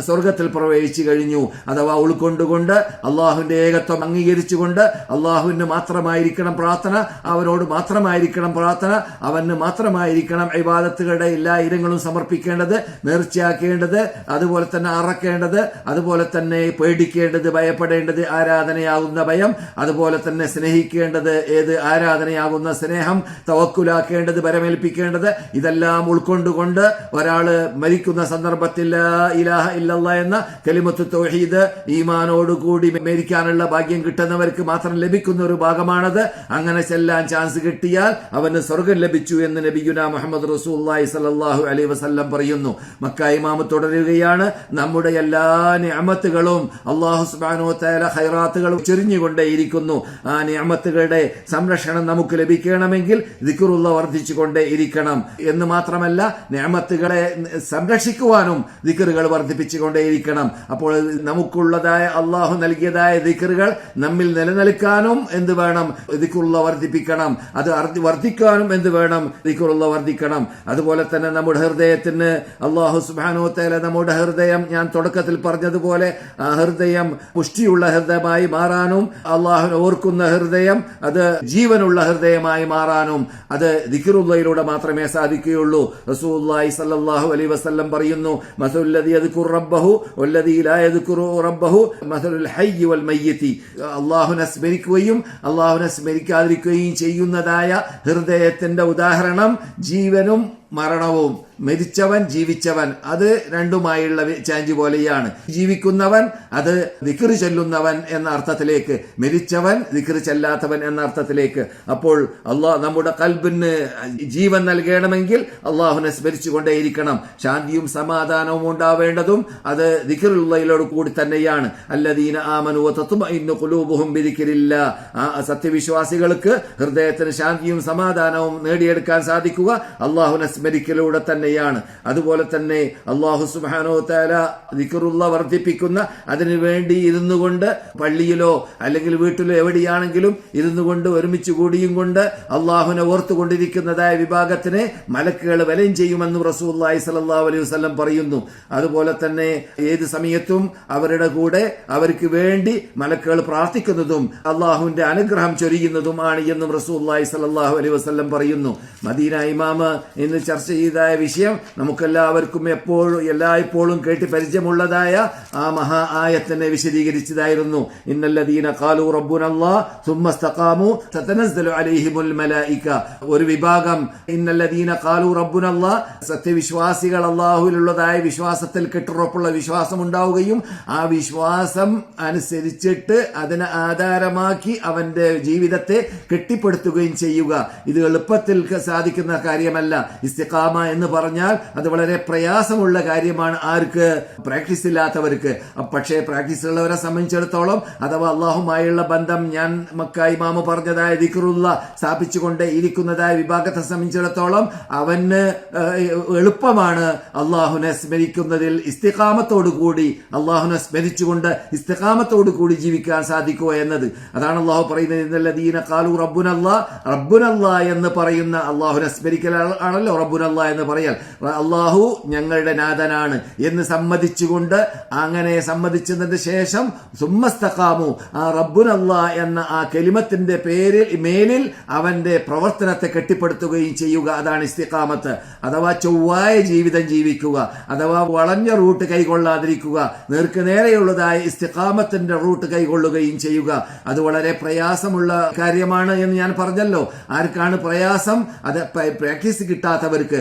സ്വർഗത്തിൽ പ്രവേശിച്ചു കഴിഞ്ഞു. അഥവാ ഉൾക്കൊണ്ടുകൊണ്ട് അള്ളാഹുവിന്റെ ഏകത്വം അംഗീകരിച്ചുകൊണ്ട് അള്ളാഹുവിന് മാത്രമായിരിക്കണം പ്രാർത്ഥന, അവനോട് മാത്രമായിരിക്കണം പ്രാർത്ഥന, അവന് മാത്രമായിരിക്കണം ഇബാദത്തുകളുടെ എല്ലാ ഇനങ്ങളും സമർപ്പിക്കേണ്ടത്, നേർച്ചയാക്കേണ്ടത്, അതുപോലെ തന്നെ അറക്കേണ്ടത്, അതുപോലെ തന്നെ പേടിക്കേണ്ടത്, ഭയപ്പെടേണ്ടത് ആരാധനയാകുന്ന ഭയം, അതുപോലെ തന്നെ സ്നേഹിക്കേണ്ടത് ഏത് ആരാധനയാകുന്ന സ്നേഹം, തവക്കുലാക്കേണ്ടത്, ഭരമേൽപ്പിക്കേണ്ടത്, ഇതെല്ലാം ഉൾക്കൊണ്ടുകൊണ്ട് ഒരാള് മരിക്കുന്ന സന്ദർഭത്തിൽ ലാ ഇലാഹ ഇല്ലല്ലാഹ് എന്ന കലിമത്ത് തൗഹീദ് ഈമാനോടുകൂടി മരിക്കാനുള്ള ഭാഗ്യം കിട്ടുന്നവർക്ക് മാത്രം ലഭിക്കുന്ന ഒരു ഭാഗമാണത്. അങ്ങനെ ചെല്ലാൻ ചാൻസ് കിട്ടിയാൽ അവന് സ്വർഗം ലഭിച്ചു എന്ന് നബിയുനാ മുഹമ്മദ് റസൂലുള്ളാഹി സ്വല്ലല്ലാഹു അലൈഹി വസല്ലം പറയുന്നു. മക്ക ഇമാം തുടരുകയാണ്, നമ്മുടെ എല്ലാ നിഅമത്തുകളും അല്ലാഹു സുബ്ഹാനഹു വ തആല ഖൈറാത്തുകൾ ചൊരിഞ്ഞുകൊണ്ടേയിരിക്കുന്നു. ആ നിഅമത്തുകളുടെ സംരക്ഷണം നമുക്ക് ലഭിക്കണമെങ്കിൽ ദിക്റുള്ള വർദ്ധിച്ചുകൊണ്ടേ ഇരിക്കണം. എന്ന് മാത്രമല്ല, നിഅമത്തുകളെ സംരക്ഷിക്കുവാനും ദിക്റുകൾ വർദ്ധിപ്പിച്ചുകൊണ്ടേയിരിക്കണം. അപ്പോൾ നമുക്കുള്ളതായ അള്ളാഹു നൽകിയതായ ദിക്റുകൾ നമ്മിൽ നിലനിൽക്കാനും എന്ത് വേണം? ദിക്റുള്ള വർദ്ധിപ്പിക്കണം. അത് വർദ്ധിക്കാനും എന്ത് വേണം? ദിക്റുള്ള വർദ്ധിക്കണം. അതുപോലെ തന്നെ നമ്മുടെ ഹൃദയത്തിന് അള്ളാഹു സുബ്ഹാനഹു വ തആല നമ്മുടെ ഹൃദയം, ഞാൻ തുടക്കത്തിൽ പറഞ്ഞതുപോലെ, ആ ഹൃദയം പുഷ്ടിയുള്ള ഹൃദയമായി മാറാനും അള്ളാഹുവിനെ ഓർക്കുന്ന ഹൃദയം അത് ജീവനുള്ള ഹൃദയമായി മാറാനും അത് ദിക്റുള്ളയിലൂടെ മാത്രമേ സാധിക്കുകയുള്ളൂ. റസൂലുള്ളാഹി സ്വല്ലല്ലാഹു അലൈഹി വസല്ലം പറയുന്നു, മസലുൽ ലദീ യദ്കുറു റബ്ബഹു വല്ലദീ ലാ യദ്കുറു റബ്ബഹു മസലുൽ ഹയ്യി വൽ മയ്യിതി, അള്ളാഹുവിനെ സ്മരിക്കുകയും അള്ളാഹുവിനെ സ്മരിക്കാതിരിക്കുകയും ചെയ്യുന്നതായ ഹൃദയത്തിന്റെ ഉദാഹരണം ജീവനും മരണവും, മരിച്ചവൻ ജീവിച്ചവൻ, അത് രണ്ടുമായുള്ള ചാഞ്ച് പോലെയാണ്. ജീവിക്കുന്നവൻ അത് ദിക്ർ ചൊല്ലുന്നവൻ എന്ന അർത്ഥത്തിലേക്ക്, മരിച്ചവൻ ദിക്ർ ചെല്ലാത്തവൻ എന്ന അർത്ഥത്തിലേക്ക്. അപ്പോൾ നമ്മുടെ ഖൽബിന് ജീവൻ നൽകണമെങ്കിൽ അള്ളാഹുവിനെ സ്മരിച്ചുകൊണ്ടേയിരിക്കണം. ശാന്തിയും സമാധാനവും ഉണ്ടാവേണ്ടതും അത് ദിക്റുള്ളതിലോട് കൂടി തന്നെയാണ്. അല്ലദീന ആമനു വതത്മഇന്നു ഖുലൂബുഹും ബിദിക്രില്ലാഹ്, സത്യവിശ്വാസികൾക്ക് ഹൃദയത്തിന് ശാന്തിയും സമാധാനവും നേടിയെടുക്കാൻ സാധിക്കുക അള്ളാഹുവിനെ സ്മരിക്കലൂടെ തന്നെയാണ്. അതുപോലെ തന്നെ അല്ലാഹു സുബ്ഹാനഹു വ തആല ദിക്റുള്ള വർദ്ധിപ്പിക്കുന്ന, അതിനുവേണ്ടി ഇരുന്നു കൊണ്ട് പള്ളിയിലോ അല്ലെങ്കിൽ വീട്ടിലോ എവിടെയാണെങ്കിലും ഇരുന്നു കൊണ്ട് ഒരുമിച്ച് കൂടിയും കൊണ്ട് അള്ളാഹുവിനെ ഓർത്തുകൊണ്ടിരിക്കുന്നതായ വിഭാഗത്തിനെ മലക്കുകൾ വലയം ചെയ്യുമെന്ന് റസൂലുള്ളാഹി സ്വല്ലല്ലാഹു അലൈഹി വസല്ലം പറയുന്നു. അതുപോലെ തന്നെ ഏത് സമയത്തും അവരുടെ കൂടെ അവർക്ക് വേണ്ടി മലക്കുകൾ പ്രാർത്ഥിക്കുന്നതും അള്ളാഹുവിന്റെ അനുഗ്രഹം ചൊരിയുന്നതുമാണ് എന്നും റസൂലുള്ളാഹി സ്വല്ലല്ലാഹു അലൈഹി വസല്ലം പറയുന്നു. മദീന ഇമാം ഇന്ന് ചർച്ച ചെയ്തതായ വിഷയം നമുക്കെല്ലാവർക്കും എല്ലായ്പ്പോഴും കേട്ട് പരിചയമുള്ളതായ ആ മഹാ ആയത്തിനെ വിശദീകരിച്ചതായിരുന്നു. ഇന്നല്ലദീന ഖാലൂ റബ്ബുനല്ലാഹ് സുമ്മ ഇസ്തഖാമു തതനസ്സലു അലൈഹിമുൽ മലായിക. ഒരു വിഭാഗം ഇന്നല്ലദീന ഖാലൂ റബ്ബുനല്ലാഹ്, സത്യവിശ്വാസികൾ അല്ലാഹുവിലുള്ളതായ വിശ്വാസത്തിൽ കെട്ടുറപ്പുള്ള വിശ്വാസം ഉണ്ടാവുകയും ആ വിശ്വാസം അനുസരിച്ചിട്ട് അതിനെ ആധാരമാക്കി അവന്റെ ജീവിതത്തെ കെട്ടിപ്പടുത്തുകയും ചെയ്യുക. ഇത് എളുപ്പത്തിൽ സാധിക്കുന്ന കാര്യമല്ല. ഇസ്തിഖാമ എന്ന് പറഞ്ഞാൽ അത് വളരെ പ്രയാസമുള്ള കാര്യമാണ്. ആർക്ക്? പ്രാക്ടീസ് ഇല്ലാത്തവർക്ക്. പക്ഷേ പ്രാക്ടീസ് ഉള്ളവരെ സംബന്ധിച്ചിടത്തോളം, അഥവാ അള്ളാഹുമായുള്ള ബന്ധം, ഞാൻ മക്ക ഇമാമ് പറഞ്ഞതായ ദിക്റുള്ള സ്ഥാപിച്ചുകൊണ്ട് ഇരിക്കുന്നതായ വിഭാഗത്തെ സംബന്ധിച്ചിടത്തോളം അവന് എളുപ്പമാണ് അള്ളാഹുനെ സ്മരിക്കുന്നതിൽ ഇസ്തിഖാമത്തോടു കൂടി, അള്ളാഹുനെ സ്മരിച്ചുകൊണ്ട് ഇസ്തിഖാമത്തോടു കൂടി ജീവിക്കാൻ സാധിക്കുക എന്നത്. അതാണ് അള്ളാഹു പറയുന്നത്, ഇന്നല്ലദീന ഖാലൂ റബ്ബുനല്ലാഹ്, റബ്ബുനല്ലാഹ് എന്ന് പറയുന്ന അള്ളാഹുനെ സ്മരിക്കലാണല്ലോ റബ്ബുനല്ലാ എന്ന് പറയൽ, അള്ളാഹു ഞങ്ങളുടെ നാഥനാണ് എന്ന് സമ്മതിച്ചുകൊണ്ട്, അങ്ങനെ സമ്മതിച്ചതിന് ശേഷം സുമ്മസ്തഖാമു, ആ റബ്ബുനല്ലാ എന്ന ആ കലിമത്തിന്റെ മേലിൽ അവന്റെ പ്രവർത്തനത്തെ കെട്ടിപ്പടുത്തുകയും ചെയ്യുക. അതാണ് ഇസ്തിഖാമത്ത്. അഥവാ ചൊവ്വായ ജീവിതം ജീവിക്കുക, അഥവാ വളഞ്ഞ റൂട്ട് കൈകൊള്ളാതിരിക്കുക, നേർക്കുനേരെയുള്ളതായ ഇസ്തിഖാമത്തിന്റെ റൂട്ട് കൈകൊള്ളുകയും ചെയ്യുക. അത് വളരെ പ്രയാസമുള്ള കാര്യമാണ് എന്ന് ഞാൻ പറഞ്ഞല്ലോ. ആർക്കാണ് പ്രയാസം? അത് പ്രാക്ടീസ് കിട്ടാത്തവർക്ക്.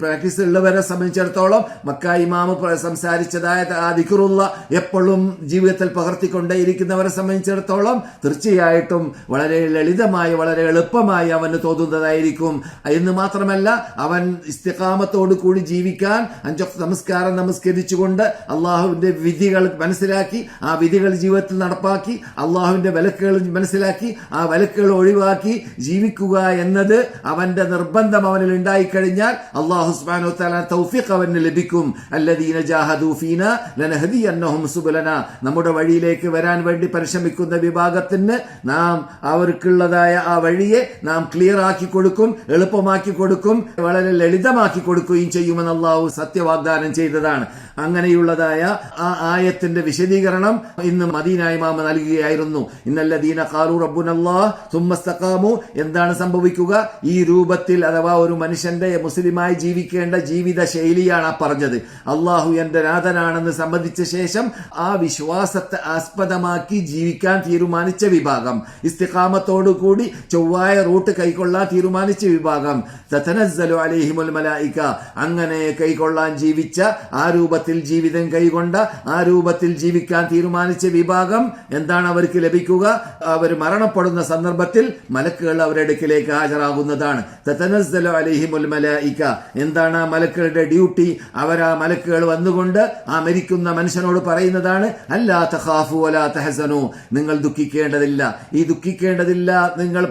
പ്രാക്ടീസ് ഉള്ളവരെ സംബന്ധിച്ചിടത്തോളം മക്ക ഇമാമ് സംസാരിച്ചതായ ആ ദിക്റുള്ള എപ്പോഴും ജീവിതത്തിൽ പകർത്തിക്കൊണ്ടേയിരിക്കുന്നവരെ സംബന്ധിച്ചിടത്തോളം തീർച്ചയായിട്ടും വളരെ ലളിതമായി, വളരെ എളുപ്പമായി അവന് തോന്നുന്നതായിരിക്കും. എന്ന് മാത്രമല്ല, അവൻ ഇസ്തിഖാമത്തോടു കൂടി ജീവിക്കാൻ 5 വക്ത് നമസ്കാരം നമസ്കരിച്ചുകൊണ്ട് അള്ളാഹുവിന്റെ വിധികൾ മനസ്സിലാക്കി, ആ വിധികൾ ജീവിതത്തിൽ നടപ്പാക്കി, അള്ളാഹുവിന്റെ വിലക്കുകൾ മനസ്സിലാക്കി, ആ വിലക്കുകൾ ഒഴിവാക്കി ജീവിക്കുക എന്നത് അവന്റെ നിർബന്ധം അവനിൽ ഉണ്ടായിക്കഴിഞ്ഞാൽ അള്ളാഹു സുബ്ഹാനഹു വ തആല തൗഫീഖ് അവന് ലഭിക്കും. അല്ലദീന ജാഹദൂ ഫീനാ ലനഹദിയന്നഹും സുബലനാ, നമ്മുടെ വഴിയിലേക്ക് വരാൻ വേണ്ടി പരിശ്രമിക്കുന്ന വിഭാഗത്തിന് നാം അവർക്കുള്ളതായ ആ വഴിയെ നാം ക്ലിയർ ആക്കി കൊടുക്കും, എളുപ്പമാക്കി കൊടുക്കും, വളരെ ലളിതമാക്കി കൊടുക്കുകയും ചെയ്യുമെന്ന് അള്ളാഹു സത്യവാഗ്ദാനം ചെയ്തതാണ്. അങ്ങനെയുള്ളതായ ആ ആയത്തിന്റെ വിശദീകരണം ഇന്ന് മദീന ഇമാം നൽകുകയായിരുന്നു. ഇന്നല്ലദീന ഖാലൂ റബ്ബുനല്ലാഹ് സുമ്മസ്തഖാമു, എന്താണ് സംഭവിക്കുക? ഈ രൂപത്തിൽ, അഥവാ ഒരു മനുഷ്യന്റെ മുസ്ലിമായി ജീവിക്കേണ്ട ജീവിത ശൈലിയാണ് ആ പറഞ്ഞത്. അള്ളാഹു എന്റെ നാഥനാണെന്ന് സമ്മതിച്ച ശേഷം ആ വിശ്വാസത്തെ ആസ്പദമാക്കി ജീവിക്കാൻ തീരുമാനിച്ച വിഭാഗം, ഇസ്തിഖാമത്തോടു കൂടി ചൊവ്വായ റൂട്ട് കൈക്കൊള്ളാൻ തീരുമാനിച്ച വിഭാഗം, തതനസ്സലു അലൈഹിമുൽ മലായിക, അങ്ങനെ കൈക്കൊള്ളാൻ ജീവിച്ച, ആ രൂപത്തിൽ ജീവിതം കൈകൊണ്ട, ആ രൂപത്തിൽ ജീവിക്കാൻ തീരുമാനിച്ച വിഭാഗം എന്താണ് അവർക്ക് ലഭിക്കുക? അവർ മരണപ്പെടുന്ന സന്ദർഭത്തിൽ മലക്കുകൾ അവരുടെ അടുക്കിലേക്ക് ഹാജരാകുന്നതാണ്. തതനസ്സലു അലൈഹിമുൽ മലായിക, എന്താണ് ആ മലക്കുകളുടെ ഡ്യൂട്ടി? ആ മലക്കുകൾ വന്നുകൊണ്ട് ആ മരിക്കുന്ന മനുഷ്യനോട് പറയുന്നതാണ്, അല്ലാ തഖാഫു വലാ തഹസനു, നിങ്ങൾ ദുഃഖിക്കേണ്ടതില്ല, ഈ ദുഃഖിക്കേണ്ടതില്ല, നിങ്ങൾ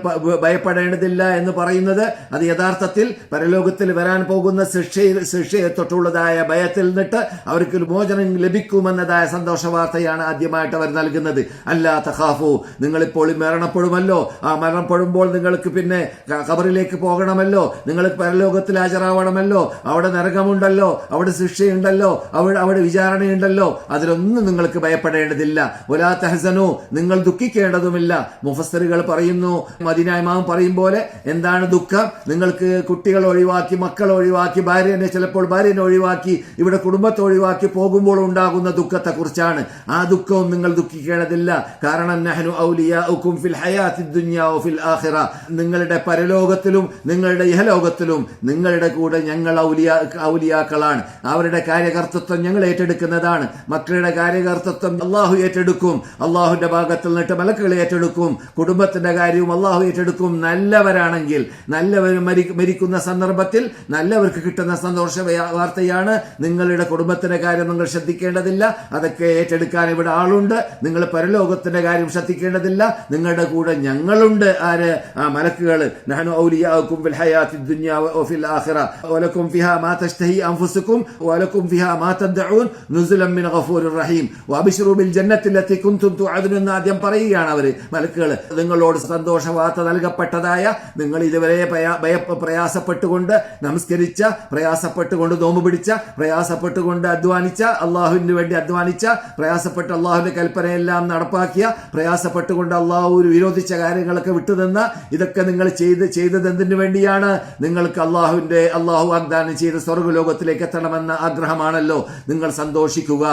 ഭയപ്പെടേണ്ടതില്ല എന്ന് പറയുന്നത് അത് യഥാർത്ഥത്തിൽ പരലോകത്തിൽ വരാൻ പോകുന്ന ശിക്ഷയെ തൊട്ടുള്ളതായ ഭയത്തിൽ നിന്നിട്ട് അവർക്ക് മോചനം ലഭിക്കുമെന്നതായ സന്തോഷ വാർത്തയാണ് ആദ്യമായിട്ട് അവർ നൽകുന്നത്. അല്ലാ തഖാഫു, നിങ്ങളിപ്പോൾ മരണപ്പെടുമല്ലോ, ആ മരണപ്പെടുമ്പോൾ നിങ്ങൾക്ക് പിന്നെ ഖബറിലേക്ക് പോകണമല്ലോ, നിങ്ങൾ പരലോകത്തിൽ ഹാജരാവണമല്ലോ, അവിടെ നരകമുണ്ടല്ലോ, അവിടെ ശിക്ഷയുണ്ടല്ലോ, അവിടെ വിചാരണയുണ്ടല്ലോ, അതിലൊന്നും നിങ്ങൾക്ക് ഭയപ്പെടേണ്ടതില്ല. വലാ തഹസനു, നിങ്ങൾ ദുഃഖിക്കേണ്ടതുമില്ല. മുഫസ്സിറുകൾ പറയുന്നു, മദീന ഇമാം പറയും പോലെ, എന്താണ് ദുഃഖം? നിങ്ങൾക്ക് കുട്ടികൾ ഒഴിവാക്കി, മക്കൾ ഒഴിവാക്കി, ചിലപ്പോൾ ഭാര്യനെ ഒഴിവാക്കി, ഇവിടെ കുടുംബത്തെ ഒഴിവാക്കി പോകുമ്പോൾ ഉണ്ടാകുന്ന ദുഃഖത്തെ കുറിച്ചാണ്. ആ ദുഃഖവും നിങ്ങൾ ദുഃഖിക്കേണ്ടതില്ല. കാരണം നഹ്നു ഔലിയാഉകും ഫിൽ ഹയാത്തിദ് ദുനിയാ വഫിൽ ആഖിറ, നിങ്ങളുടെ പരലോകത്തിലും നിങ്ങളുടെ ഇഹലോകത്തിലും നിങ്ങളുടെ കൂടെ ഞങ്ങൾ ഔലിയാക്കളാണ്. അവരുടെ കാര്യകർത്തൃത്വം ഞങ്ങൾ ഏറ്റെടുക്കുന്നതാണ്. മക്കളുടെ കാര്യകർത്തൃത്വം അള്ളാഹു ഏറ്റെടുക്കും, അള്ളാഹുവിന്റെ ഭാഗത്തിൽ നിന്നിട്ട് മലക്കുകൾ ഏറ്റെടുക്കും. കുടുംബത്തിന്റെ കാര്യവും അള്ളാഹു ഏറ്റെടുക്കും. നല്ലവരാണെങ്കിൽ, നല്ലവർ മരിക്കുന്ന സന്ദർഭത്തിൽ നല്ലവർക്ക് കിട്ടുന്ന സന്തോഷ വാർത്തയാണ്, നിങ്ങളുടെ കുടുംബത്തിന്റെ കാര്യം നിങ്ങൾ ശ്രദ്ധിക്കേണ്ടതില്ല, അതൊക്കെ ഏറ്റെടുക്കാൻ ഇവിടെ ആളുണ്ട്. നിങ്ങൾ പരലോകത്തിന്റെ കാര്യം ശ്രദ്ധിക്കേണ്ടതില്ല, നിങ്ങളുടെ കൂടെ ഞങ്ങളുണ്ട്. ആര്? ആ മലക്കുകൾ. നഹ്നു ഔലിയാഉകും ഫിൽ ഹയാത്തിദ് ദുനിയാ വഫിൽ ആഖിറ വലക്കും ഫിഹാ മാ തശ്തഹി അൻഫുസുകും വലക്കും ഫിഹാ മാ തദ്ഉൻ നുസുലൻ മിൻ ഗഫൂരിർ റഹീം വഅബ്ശിറൂ ബിൽ ജന്നത്തി ലത്തി കുൻതും തുഅദുൻ എന്ന് ആദ്യം പറയുകയാണ് അവർ മലക്കുകൾ. നിങ്ങളോട് സന്തോഷ വാർത്ത നൽകപ്പെട്ടതായ, നിങ്ങൾ ഇതുവരെ പ്രയാസപ്പെട്ടുകൊണ്ട് നമസ്കരിച്ച, പ്രയാസപ്പെട്ടുകൊണ്ട് നോമ്പ് പിടിച്ച, പ്രയാസപ്പെട്ടുകൊണ്ട് അധ്വാനിച്ച, അള്ളാഹുവിന് വേണ്ടി അധ്വാനിച്ച, പ്രയാസപ്പെട്ട് അള്ളാഹുവിന്റെ കൽപ്പനയെല്ലാം നടപ്പാക്കിയ, പ്രയാസപ്പെട്ടുകൊണ്ട് അള്ളാഹു വിരോധിച്ച കാര്യങ്ങളൊക്കെ വിട്ടുനിന്ന, ഇതൊക്കെ നിങ്ങൾ ചെയ്തത് എന്തിനു വേണ്ടിയാണ്? നിങ്ങൾക്ക് അള്ളാഹു വാഗ്ദാനം ചെയ്ത സ്വർഗ്ഗലോകത്തിലേക്ക് എത്തണമെന്ന ആഗ്രഹമാണല്ലോ. നിങ്ങൾ സന്തോഷിക്കുക,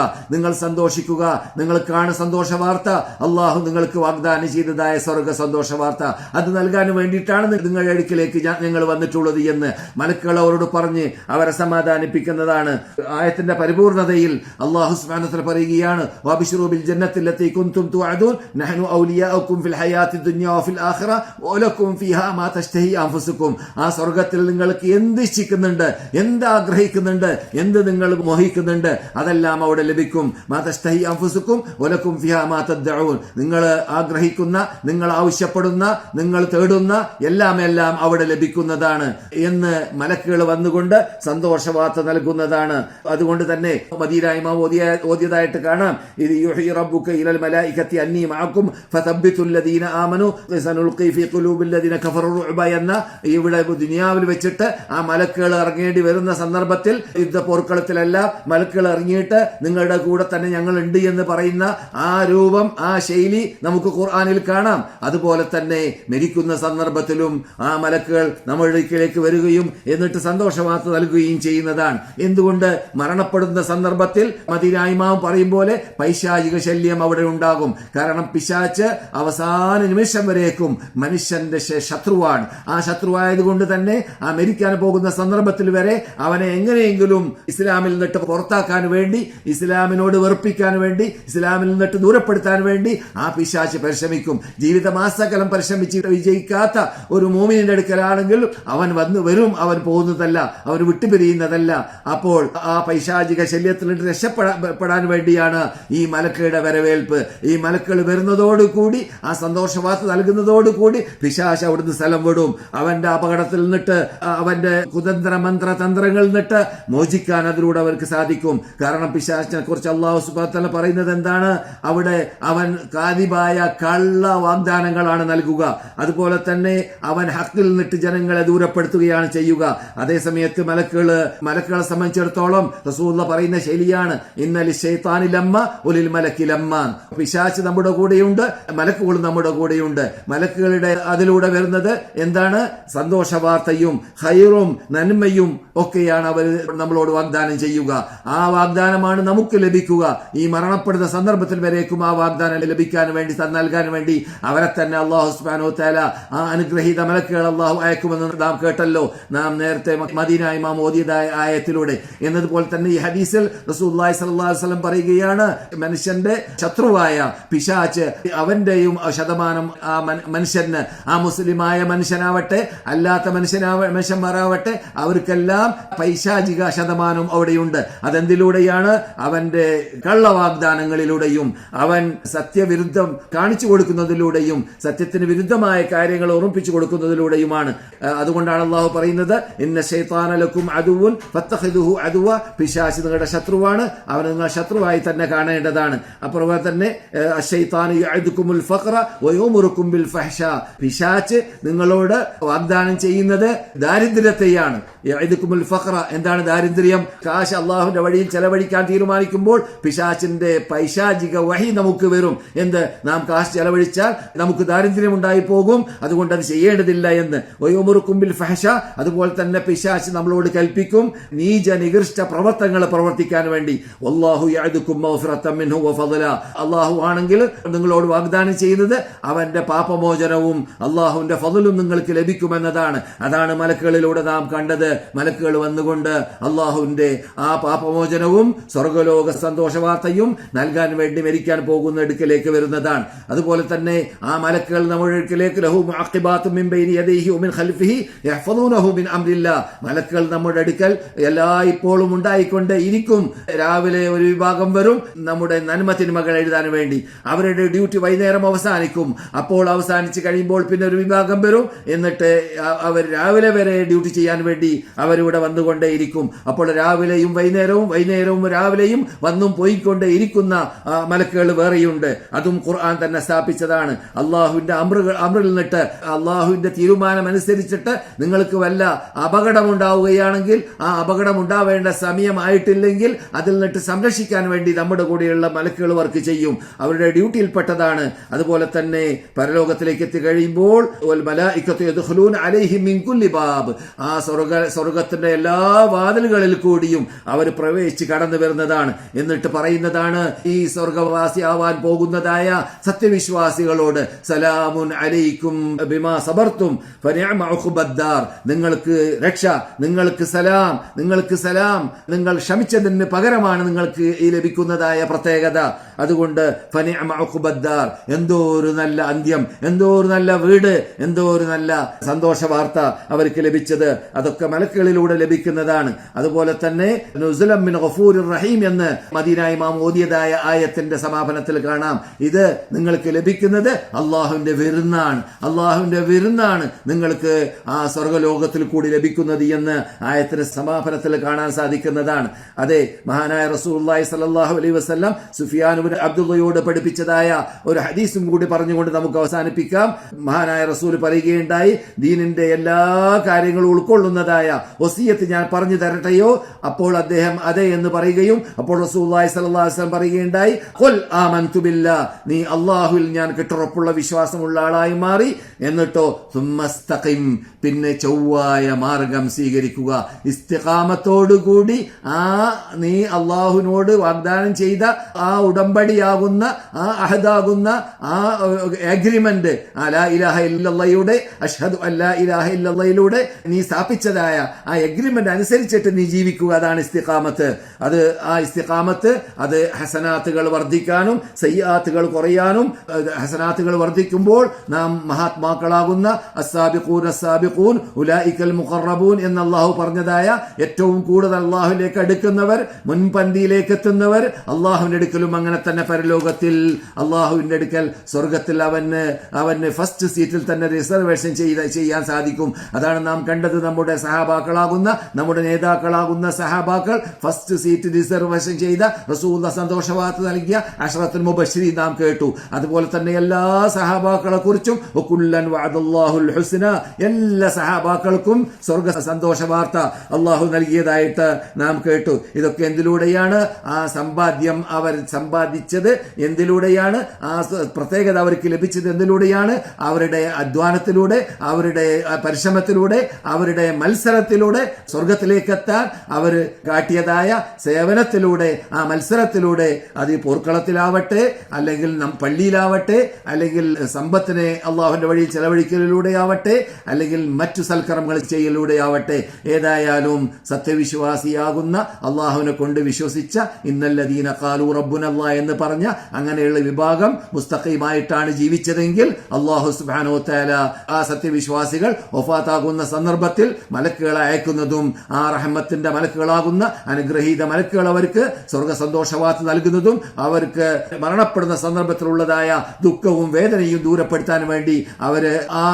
നിങ്ങൾക്കാണ് സന്തോഷ വാർത്ത. അള്ളാഹു നിങ്ങൾക്ക് വാഗ്ദാനം ചെയ്തതായ സ്വർഗ്ഗ സന്തോഷ വാർത്ത, അത് നൽകാൻ വേണ്ടിയിട്ടാണ് നിങ്ങളുടെ അടുക്കിലേക്ക് ഞങ്ങൾ വന്നിട്ടുള്ളത് എന്ന് മലക്കുകൾ അവരോട് പറഞ്ഞ് അവരെ സമാധാനിപ്പിക്കുന്നതാണ്. ആയത്തിന്റെ പരിപൂർണതയിൽ അല്ലാഹു സുബ്ഹാനഹു വ തആല പറയുകയാണ്, വബിശ്റൂ ബിൽ ജന്നത്തി ലത്തി കുൻതും തുഅദൂൻ നഹ്നു ഔലിയാഉകും ഫിൽ ഹയാത്തിദ് ദുനിയാ വഫിൽ ആഖിറ വലക്കും ഫീഹാ മാ തശ്തഹി അൻഫുസുകും. ആ സ്വർഗ്ഗത്തിൽ നിങ്ങൾക്ക് എന്ത് ഇച്ഛിക്കുന്നുണ്ട്, എന്ത് ആഗ്രഹിക്കുന്നുണ്ട്, എന്ത് നിങ്ങൾ മോഹിക്കുന്നുണ്ട്, അതെല്ലാം അവിടെ ലഭിക്കും. മാ തശ്തഹി അൻഫുസുകും വലക്കും ഫീഹാ മാ തദ്ഉൻ. നിങ്ങൾ ആഗ്രഹിക്കുന്ന, നിങ്ങൾ ആവശ്യപ്പെടുന്ന, നിങ്ങൾ തേടുന്ന എല്ലാം അവിടെ ലഭിക്കുന്നതാണ് എന്ന് മലക്കുകൾ വന്നുകൊണ്ട് സന്തോഷവാർത്ത നൽകുന്നതാണ്. അതുകൊണ്ട് തന്നെ തന്നെ മദീന ഇമാം ഓതിയതായിട്ട് കാണാം. ഇത് യുഹി റബ്ബുക ഇലൽ മലായികത്തി അന്നി മഅകും ഫതബ്ബിതുൽ ലദീന ആമനു സനുൽഖി ഫീ ഖുലൂബിൽ ലദീന കഫറു റുഅബ എന്ന ഇവിടെ ദുനിയാവിൽ വെച്ചിട്ട് ആ മലക്കുകൾ ഇറങ്ങേണ്ടി വരുന്ന സന്ദർഭത്തിൽ യുദ്ധപോർക്കളത്തിലല്ല, മലക്കുകൾ ഇറങ്ങിയിട്ട് നിങ്ങളുടെ കൂടെ തന്നെ ഞങ്ങൾ ഉണ്ട് എന്ന് പറയുന്ന ആ രൂപം, ആ ശൈലി നമുക്ക് ഖുർആനിൽ കാണാം. അതുപോലെ തന്നെ മരിക്കുന്ന സന്ദർഭത്തിലും ആ മലക്കുകൾ നമ്മുടെ അടുക്കിലേക്ക് വരികയും എന്നിട്ട് സന്തോഷവാർത്ത നൽകുകയും ചെയ്യുന്നതാണ്. എന്തുകൊണ്ട്? മരണപ്പെടുന്ന സന്ദർഭത്തിൽ മദീന ഇമാം പറയും പോലെ പൈശാചിക ശല്യം അവിടെ ഉണ്ടാകും. കാരണം പിശാച്ച് അവസാന നിമിഷം വരേക്കും മനുഷ്യന്റെ ശത്രുവാണ്. ആ ശത്രുവായതുകൊണ്ട് തന്നെ ആ മരിക്കാൻ പോകുന്ന സന്ദർഭത്തിൽ വരെ അവനെ എങ്ങനെയെങ്കിലും ഇസ്ലാമിൽ നിന്നിട്ട് പുറത്താക്കാൻ വേണ്ടി, ഇസ്ലാമിനോട് വെറുപ്പിക്കാൻ വേണ്ടി, ഇസ്ലാമിൽ നിന്നിട്ട് ദൂരപ്പെടുത്താൻ വേണ്ടി ആ പിശാച്ച് പരിശ്രമിക്കും. ജീവിതമാസകലം പരിശ്രമിച്ചിട്ട് വിജയിക്കാത്ത ഒരു മോമിനിന്റെ അടുക്കലാണെങ്കിൽ അവൻ വരും, അവൻ പോകുന്നതല്ല, അവൻ വിട്ടുപിരിയുന്നതല്ല. അപ്പോൾ ആ പൈശാചിക ശല്യത്തിൽ നിന്ന് രക്ഷപ്പെടാൻ വേണ്ടിയാണ് ഈ മലക്കുകളുടെ വരവേൽപ്പ്. ഈ മലക്കുകൾ വരുന്നതോടുകൂടി, ആ സന്തോഷവാർത്ത നൽകുന്നതോടുകൂടി പിശാച് അവിടുന്ന് സ്ഥലം വിടും. അവന്റെ അപകടത്തിൽ നിന്നിട്ട്, അവന്റെ കുതന്ത്ര മന്ത്ര തന്ത്രങ്ങളിൽ നിന്നിട്ട് മോചിക്കാൻ അതിലൂടെ അവർക്ക് സാധിക്കും. കാരണം പിശാചിനെ കുറിച്ച് അല്ലാഹു സുബ്ഹാനഹു വ തആല പറയുന്നത് എന്താണ്? അവിടെ അവൻ കാദിബായ കള്ള വാഗ്ദാനങ്ങളാണ് നൽകുക. അതുപോലെ തന്നെ അവൻ ഹക്കിൽ നിന്നിട്ട് ജനങ്ങളെ ദൂരപ്പെടുത്തുകയാണ് ചെയ്യുക. അതേസമയത്ത് മലക്കുകളെ സംബന്ധിച്ചിടത്തോളം റസൂലുള്ളാഹി പറയുന്ന ശൈലിയാണ് ഇന്നലി ശൈത്താനി ലമ്മ ഉലിൽ മലക്കി ലമ്മ. പിശാച് നമ്മുടെ കൂടെയുണ്ട്, മലക്കുകൾ നമ്മുടെ കൂടെയുണ്ട്. മലക്കുകളുടെ അതിലൂടെ വരുന്നത് എന്താണ്? സന്തോഷ വാർത്തയും ഖൈറും നന്മയും ഒക്കെയാണ് അവർ നമ്മളോട് വാഗ്ദാനം ചെയ്യുക. ആ വാഗ്ദാനമാണ് നമുക്ക് ലഭിക്കുക. ഈ മരണപ്പെടുന്ന സന്ദർഭത്തിൽ വരേക്കും ആ വാഗ്ദാനം ലഭിക്കാൻ വേണ്ടി, നൽകാൻ വേണ്ടി അവരെ തന്നെ അല്ലാഹു സുബ്ഹാനഹു വ തആല, ആ അനുഗ്രഹീത മലക്കുകൾ അല്ലാഹു അയക്കുമെന്ന് നാം കേട്ടല്ലോ, നാം നേരത്തെ മദീന ഇമാം ഓതിയതായ ആയത്തിലൂടെ. എന്നതുപോലെ തന്നെ ഈ ഹദീസിൽ റസൂലുള്ളാഹി സ്വല്ലല്ലാഹു അലൈഹി വസല്ലം പറയുകയാണ്, മനുഷ്യന്റെ ശത്രുവായ പിശാച് അവന്റെയും ശതമാനം ആ മനുഷ്യന്, ആ മുസ്ലിമായ മനുഷ്യനാവട്ടെ അല്ലാത്ത മനുഷ്യന്മാരാവട്ടെ, അവർക്കെല്ലാം പൈശാചിക ശതമാനം അവിടെയുണ്ട്. അതെന്തിലൂടെയാണ്? അവന്റെ കള്ളവാഗ്ദാനങ്ങളിലൂടെയും അവൻ സത്യവിരുദ്ധം കാണിച്ചു കൊടുക്കുന്നതിലൂടെയും സത്യത്തിന് വിരുദ്ധമായ കാര്യങ്ങൾ ഓർമ്മിപ്പിച്ചു കൊടുക്കുന്നതിലൂടെയുമാണ്. അതുകൊണ്ടാണ് അല്ലാഹു പറയുന്നത്, ഇന്ന ശൈത്താന ലക്കും അദുവ്വുൻ ഫത്തഖിദുഹു അദുവ. പിശാച് നിങ്ങളുടെ ശത്രുവാണ്, അവനെ നിങ്ങൾ ശത്രുവായി തന്നെ കാണേണ്ടതാണ്. അതുപോലെ തന്നെ അശ്ശൈത്താനു യഅദുകുമുൽ ഫഖറ വയഉമുറുകും ബിൽ ഫഹ്ശാ. പിശാച് നിങ്ങളോട് വാഗ്ദാനം ചെയ്യുന്നത് ദാരിദ്ര്യത്തെയാണ്. യഅദുകുമുൽ ഫഖറ, എന്താണ് ദാരിദ്ര്യം? കാശ് അല്ലാഹുവിന്റെ വഴിയിൽ ചെലവഴിക്കാൻ തീരുമാനിക്കുമ്പോൾ പിശാചിന്റെ പൈശാചിക വഹി നമുക്ക് വരും. എന്ത്? നാം കാശ് ചെലവഴിച്ചാൽ നമുക്ക് ദാരിദ്ര്യം ഉണ്ടായി പോകും, അതുകൊണ്ട് അത് ചെയ്യേണ്ടതില്ല എന്ന്. വയഉമുറുകും ബിൽ ഫഹ്ശാ. അതുപോലെ തന്നെ പിശാച് നമ്മളോട് കൽപ്പിക്കും നീച നികൃഷ്ട പ്രവർത്തനങ്ങൾ പ്രവർത്തിക്കാൻ വേണ്ടി. വല്ലാഹു യഅദുകും മഗ്ഫിറത്തൻ മിൻഹു വഫളല. അല്ലാഹു ആണെങ്കിൽ നിങ്ങളോട് വാഗ്ദാനം ചെയ്യുന്നത് അവന്റെ പാപമോചനവും അല്ലാഹുവിന്റെ ഫളലും നിങ്ങൾക്ക് ലഭിക്കുമെന്നതാണ്. അതാണ് മലക്കുകളിലൂടെ നാം കണ്ടത്. മലക്കുകൾ വന്നുകൊണ്ട് അല്ലാഹുവിന്റെ ആ പാപമോചനവും സ്വർഗ്ഗലോക സന്തോഷവാർത്തയും നൽകാൻ വേണ്ടി മരിക്കാൻ പോകുന്ന അടുക്കലേക്ക് വരുന്നതാണ്. അതുപോലെ തന്നെ ആ മലക്കുകൾ നമ്മുടെ അടുക്കലേക്ക് ലഹു മുഅഖിബാത്തും മിൻ ബൈനി യദൈഹി വമിൻ ഖൽഫിഹി യഹ്ഫദൂനഹു മിൻ അംരില്ലാഹ്. മലക്കുകൾ നമ്മുടെ അടുക്കൽ ഇപ്പോഴും ഉണ്ടായിക്കൊണ്ട് ഇരിക്കും. രാവിലെ ഒരു വിഭാഗം വരും നമ്മുടെ നന്മ തിന്മകൾ എഴുതാൻ വേണ്ടി. അവരുടെ ഡ്യൂട്ടി വൈകുന്നേരം അവസാനിക്കും. അപ്പോൾ അവസാനിച്ച് കഴിയുമ്പോൾ പിന്നെ ഒരു വിഭാഗം വരും. എന്നിട്ട് അവർ രാവിലെ വരെ ഡ്യൂട്ടി ചെയ്യാൻ വേണ്ടി അവരിവിടെ വന്നുകൊണ്ടേയിരിക്കും. അപ്പോൾ രാവിലെയും വൈകുന്നേരവും രാവിലെയും വന്നും പോയിക്കൊണ്ടേ ഇരിക്കുന്ന മലക്കുകൾ വേറെയുണ്ട്. അതും ഖുർആൻ തന്നെ സ്ഥാപിച്ചതാണ്. അള്ളാഹുവിന്റെ അമ്രിൽ നിന്നിട്ട്, അള്ളാഹുവിന്റെ തീരുമാനം അനുസരിച്ചിട്ട് നിങ്ങൾക്ക് വല്ല അപകടമുണ്ടാവുകയാണെങ്കിൽ, ആ അപകടം ഉണ്ടാവേണ്ട സമയമായിട്ടില്ലെങ്കിൽ അതിൽ നിന്നിട്ട് സംരക്ഷിക്കാൻ വേണ്ടി നമ്മുടെ കൂടെയുള്ള മലക്കുകൾ വർക്ക് ചെയ്യും. അവരുടെ ഡ്യൂട്ടിയിൽപ്പെട്ടതാണ്. അതുപോലെ തന്നെ പരലോകത്തിലേക്ക് എത്തി കഴിയുമ്പോൾ ആ സ്വർഗത്തിന്റെ എല്ലാ വാതിലുകളിൽ കൂടിയും അവർ പ്രവേശിച്ച് കടന്നു വരുന്നതാണ്. എന്നിട്ട് പറയുന്നതാണ് ഈ സ്വർഗവാസിയാവാൻ പോകുന്നതായ സത്യവിശ്വാസികളോട്, സലാമുൻ അലൈക്കും ബിമാ സബർത്തും ഫനിഅമ ഉഖ്ബദ്ദാർ. നിങ്ങൾക്ക് രക്ഷ, നിങ്ങൾക്ക് സലാം, നിങ്ങൾ ക്ഷമിച്ചതിന് പകരമാണ് നിങ്ങൾക്ക് ഈ ലഭിക്കുന്നതായ പ്രത്യേകത. അതുകൊണ്ട് ഫനിഅമ ഉഖ്ബദ്ദാർ, എന്തോ ഒരു നല്ല അന്ത്യം, എന്തോ ഒരു നല്ല വീട്, എന്തോ ഒരു നല്ല സന്തോഷ വാർത്ത അവർക്ക് ലഭിച്ചത്. അതൊക്കെ മലക്കുകളിലൂടെ ലഭിക്കുന്നതാണ്. അതുപോലെ തന്നെ നുസുലൻ മിൻ ഗഫൂരിർ റഹീം എന്ന് മദീന ഇമാം ഓതിയതായ ആയത്തിന്റെ സമാപനത്തിൽ കാണാം. ഇത് നിങ്ങൾക്ക് ലഭിക്കുന്നത് അള്ളാഹുവിന്റെ വിരുന്നാണ് നിങ്ങൾക്ക് ആ സ്വർഗലോകത്തിൽ കൂടി ലഭിക്കുന്നത് എന്ന് ആയത്തിന്റെ സമാപനത്തിൽ കാണാൻ സാധിക്കുന്നതാണ്. അതെ, മഹാനായ റസൂലുള്ളാഹി സ്വല്ലല്ലാഹു അലൈഹി വസല്ലം സുഫിയാൻ ഇബ്നു അബ്ദുള്ളയോട് പഠിപ്പിച്ചതായ ഒരു ഹദീസും കൂടി പറഞ്ഞുകൊണ്ട് നമുക്ക് അവസാനിപ്പിക്കാം. മഹാനായ റസൂൽ പറയുകയുണ്ടായി, ദീനിന്റെ എല്ലാ കാര്യങ്ങളും ഉൾക്കൊള്ളുന്നതായ വസിയത്ത് ഞാൻ പറഞ്ഞു തരട്ടെയോ? അപ്പോൾ അദ്ദേഹം അതെ എന്ന് പറയുകയും അപ്പോൾ റസൂലുള്ളാഹി സ്വല്ലല്ലാഹു അലൈഹി വസല്ലം പറയുകയുണ്ടായി, ഖുൽ ആമൻതു ബില്ലാഹ്, നീ അല്ലാഹുവിൽ ഞാൻ കെട്ടുറപ്പുള്ള വിശ്വാസമുള്ള ആളായി മാറി. എന്നിട്ടോ സുമ്മസ്തഖിം, പിന്നെ ചൊവ്വായ മാർഗം സ്വീകരിക്കുക. ഇസ്തിഖാമത്തോടുകൂടി നീ അള്ളാഹുവിനോട് വാഗ്ദാനം ചെയ്ത ആ ഉടമ്പടിയാകുന്ന ആ അഹദാകുന്ന ആ അഗ്രിമെന്റ്, ലാ ഇലാഹ ഇല്ലല്ലാഹയുടെ അഷ്ഹദു അല്ലാ ഇലാഹ ഇല്ലല്ലാഹയിലൂടെ നീ സ്ഥാപിച്ചതായ ആ അഗ്രിമെന്റ് അനുസരിച്ചിട്ട് നീ ജീവിക്കുക. അതാണ് ഇസ്തിഖാമത്ത്. ആ ഇസ്തിഖാമത്ത് അത് ഹസനാത്തുകൾ വർദ്ധിക്കാനും സയ്യാത്തുകൾ കുറയാനും, ഹസനാത്തുകൾ വർദ്ധിക്കുമ്പോൾ നാം മഹാത്മാക്കളാകുന്ന അസ്സാബിഖൂൻ അസ്സാബിഖൂൻ ഉലൈകൽ മുഖറബൂൻ എന്ന് അള്ളാഹു പറഞ്ഞതായ ഏറ്റവും കൂടുതൽ അള്ളാഹുവിലേക്ക് അടുക്കുന്നവർ, മുൻപന്തിയിലേക്ക് എത്തുന്നവർ അള്ളാഹുവിന്റെ അടുക്കലും അങ്ങനെ തന്നെ പരലോകത്തിൽ അള്ളാഹുവിന്റെ അടുക്കൽ സ്വർഗത്തിൽ അവന് ഫസ്റ്റ് സീറ്റിൽ തന്നെ റിസർവേഷൻ ചെയ്യാൻ സാധിക്കും. അതാണ് നാം കണ്ടത്. നമ്മുടെ സഹാബാക്കളാകുന്ന, നമ്മുടെ നേതാക്കളാകുന്ന സഹാബാക്കൾ ഫസ്റ്റ് സീറ്റ് റിസർവേഷൻ ചെയ്ത റസൂലുള്ളാഹി സന്തോഷവാർത്ത നൽകിയ അശ്റത്തുൽ മുബശ്ശിരീൻ നാം കേട്ടു. അതുപോലെ തന്നെ എല്ലാ സഹാബാക്കളെ കുറിച്ചും കുല്ലൻ വഅദല്ലാഹുൽ ഹുസ്ന, എല്ലാ സഹാബാക്കൾക്കും സ്വർഗ സന്തോഷ വാർത്ത അള്ളാഹു നൽകിയതായിട്ട് നാം കേട്ടു. ഇതൊക്കെ എന്തിലൂടെയാണ്? ആ സമ്പാദ്യം അവർ സമ്പാദിച്ചത് എന്തിലൂടെയാണ്? ആ പ്രത്യേകത അവർക്ക് ലഭിച്ചത് എന്തിലൂടെയാണ്? അവരുടെ അധ്വാനത്തിലൂടെ, അവരുടെ പരിശ്രമത്തിലൂടെ, അവരുടെ മത്സരത്തിലൂടെ, സ്വർഗത്തിലേക്ക് എത്താൻ അവർ കാട്ടിയതായ സേവനത്തിലൂടെ, ആ മത്സരത്തിലൂടെ, അത് പോർക്കളത്തിലാവട്ടെ, അല്ലെങ്കിൽ പള്ളിയിലാവട്ടെ, അല്ലെങ്കിൽ സമ്പത്തിനെ അള്ളാഹുവിന്റെ വഴിയിൽ ചെലവഴിക്കലിലൂടെയാവട്ടെ, അല്ലെങ്കിൽ മറ്റു സൽക്കർമ്മങ്ങൾ ചെയ്യലിലൂടെയാവട്ടെ, ഏതായാലും സത്യവിശ്വാസിയാകുന്ന അള്ളാഹുവിനെ കൊണ്ട് വിശ്വസിച്ച ഇന്നല്ലദീന ഖാലൂ റബ്ബുനല്ലാഹ് എന്ന് പറഞ്ഞ അങ്ങനെയുള്ള വിഭാഗം മുസ്തഖീമായിട്ടാണ് ജീവിച്ചതെങ്കിൽ അള്ളാഹു സുബ്ഹാനഹു വ തആല ആ സത്യവിശ്വാസികൾ വഫാത്താകുന്ന സന്ദർഭത്തിൽ മലക്കുകളെ അയക്കുന്നതും ആ റഹ്മത്തിന്റെ മലക്കുകളാകുന്ന അനുഗ്രഹീത മലക്കുകൾ അവർക്ക് സ്വർഗ സന്തോഷവാർത്ത നൽകുന്നതും അവർക്ക് മരണപ്പെടുന്ന സന്ദർഭത്തിലുള്ളതായ ദുഃഖവും വേദനയും ദൂരപ്പെടുത്താൻ വേണ്ടി അവര് ആ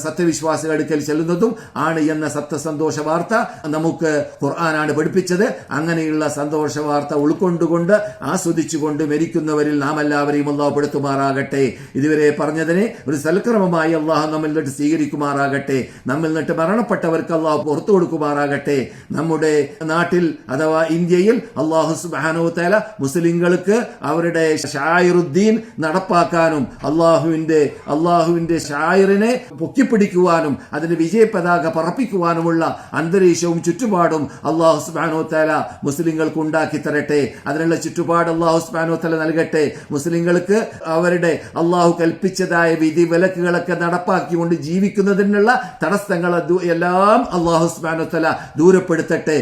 സത്യവിശ്വാസികൾ അടുക്കൽ ചെല്ലുന്നതും ആണ് എന്ന സത്യസന്തോഷ വാർത്ത നമുക്ക് ഖുർആനാണ് പഠിപ്പിച്ചത്. അങ്ങനെയുള്ള സന്തോഷ വാർത്ത ഉൾക്കൊണ്ടുകൊണ്ട് ആസ്വദിച്ചുകൊണ്ട് മരിക്കുന്നവരിൽ നാം എല്ലാവരെയും അല്ലാഹു പെടുത്തുമാറാകട്ടെ. ഇതുവരെ പറഞ്ഞതിനെ ഒരു സൽക്രമമായി അള്ളാഹു നമ്മിൽ നിന്നിട്ട് സ്വീകരിക്കുമാറാകട്ടെ. നമ്മിൽ നിന്നിട്ട് മരണപ്പെട്ടവർക്ക് അള്ളാഹു പുറത്തു കൊടുക്കുമാറാകട്ടെ. നമ്മുടെ നാട്ടിൽ അഥവാ ഇന്ത്യയിൽ അള്ളാഹു സുബ്ഹാനഹു വ തആല മുസ്ലിങ്ങൾക്ക് അവരുടെ ഷായിറുദ്ദീൻ നടപ്പാക്കാനും അള്ളാഹുവിന്റെ ഷായിറിനെ പൊക്കിപ്പിടിക്കുവാനും അതിന്റെ വിജയ പതാക പറപ്പിക്കുവാനുമുള്ള അന്തരീക്ഷവും ചുറ്റുപാടും അള്ളാഹു സുബ്ഹാനഹു വ തആല മുസ്ലിങ്ങൾക്ക് ഉണ്ടാക്കി തരട്ടെ. അതിനുള്ള ചുറ്റുപാട് അള്ളാഹു സുബ്ഹാനഹു വ തആല നൽകട്ടെ. മുസ്ലിങ്ങൾക്ക് അവരുടെ അള്ളാഹു കൽപ്പിച്ചതായ വിധി വിലക്കുകളൊക്കെ നടപ്പാക്കിക്കൊണ്ട് ജീവിക്കുന്നതിനുള്ള തടസ്സങ്ങൾ എല്ലാം അള്ളാഹു സുബ്ഹാനഹു വ തആല ദൂരപ്പെടുത്തട്ടെ.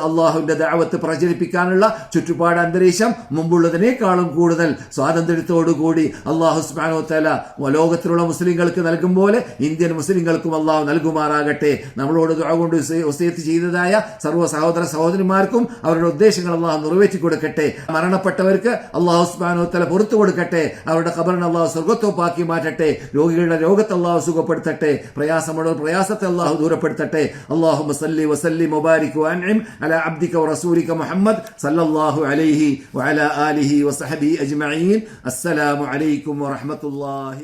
അള്ളാഹുവിന്റെ ദഅവത്ത് പ്രചരിപ്പിക്കാനുള്ള ചുറ്റുപാട് അന്തരീക്ഷം മുമ്പുള്ളതിനേക്കാളും കൂടുതൽ സ്വാതന്ത്ര്യത്തോടുകൂടി അള്ളാഹു സുബ്ഹാനഹു വ തആല ലോകത്തിലുള്ള മുസ്ലിങ്ങൾക്ക് നൽകും പോലെ ഇന്ത്യൻ മുസ്ലിങ്ങൾക്കും അള്ളാഹു നൽകുമാറാകട്ടെ. നമ്മളോട് ദുആ കൊണ്ട് വസിയത്ത് ചെയ്തതായ സർവ്വ സഹോദര സഹോദരിമാർക്കും അവരുടെ ഉദ്ദേശങ്ങൾ അള്ളാഹു നിറവേറ്റി കൊടുക്കട്ടെ. മരണപ്പെട്ടവർക്ക് അള്ളാഹു സുബ്ഹാനഹു വ തആല പുറത്തു കൊടുക്കട്ടെ. അവരുടെ ഖബറിനെ അള്ളാഹു സ്വർഗ്ഗത്തോപ്പാക്കി മാറ്റട്ടെ. രോഗികളുടെ രോഗത്തെ അള്ളാഹു സുഖപ്പെടുത്തട്ടെ. പ്രയാസമുള്ളവർ പ്രയാസത്തെ അള്ളാഹു ദൂരപ്പെടുത്തട്ടെ. അല്ലാഹുമ്മ സല്ലി വസല്ലിം വബാരിക് വഅൻഇം അലാ അബ്ദിക വറസൂലിക മുഹമ്മദ് സല്ലല്ലാഹു അലൈഹി വഅലാ ആലിഹി വസഹബിഹി അജ്മഈൻ. അസ്സലാമു അലൈക്കും വറഹ്മത്തുള്ളാഹി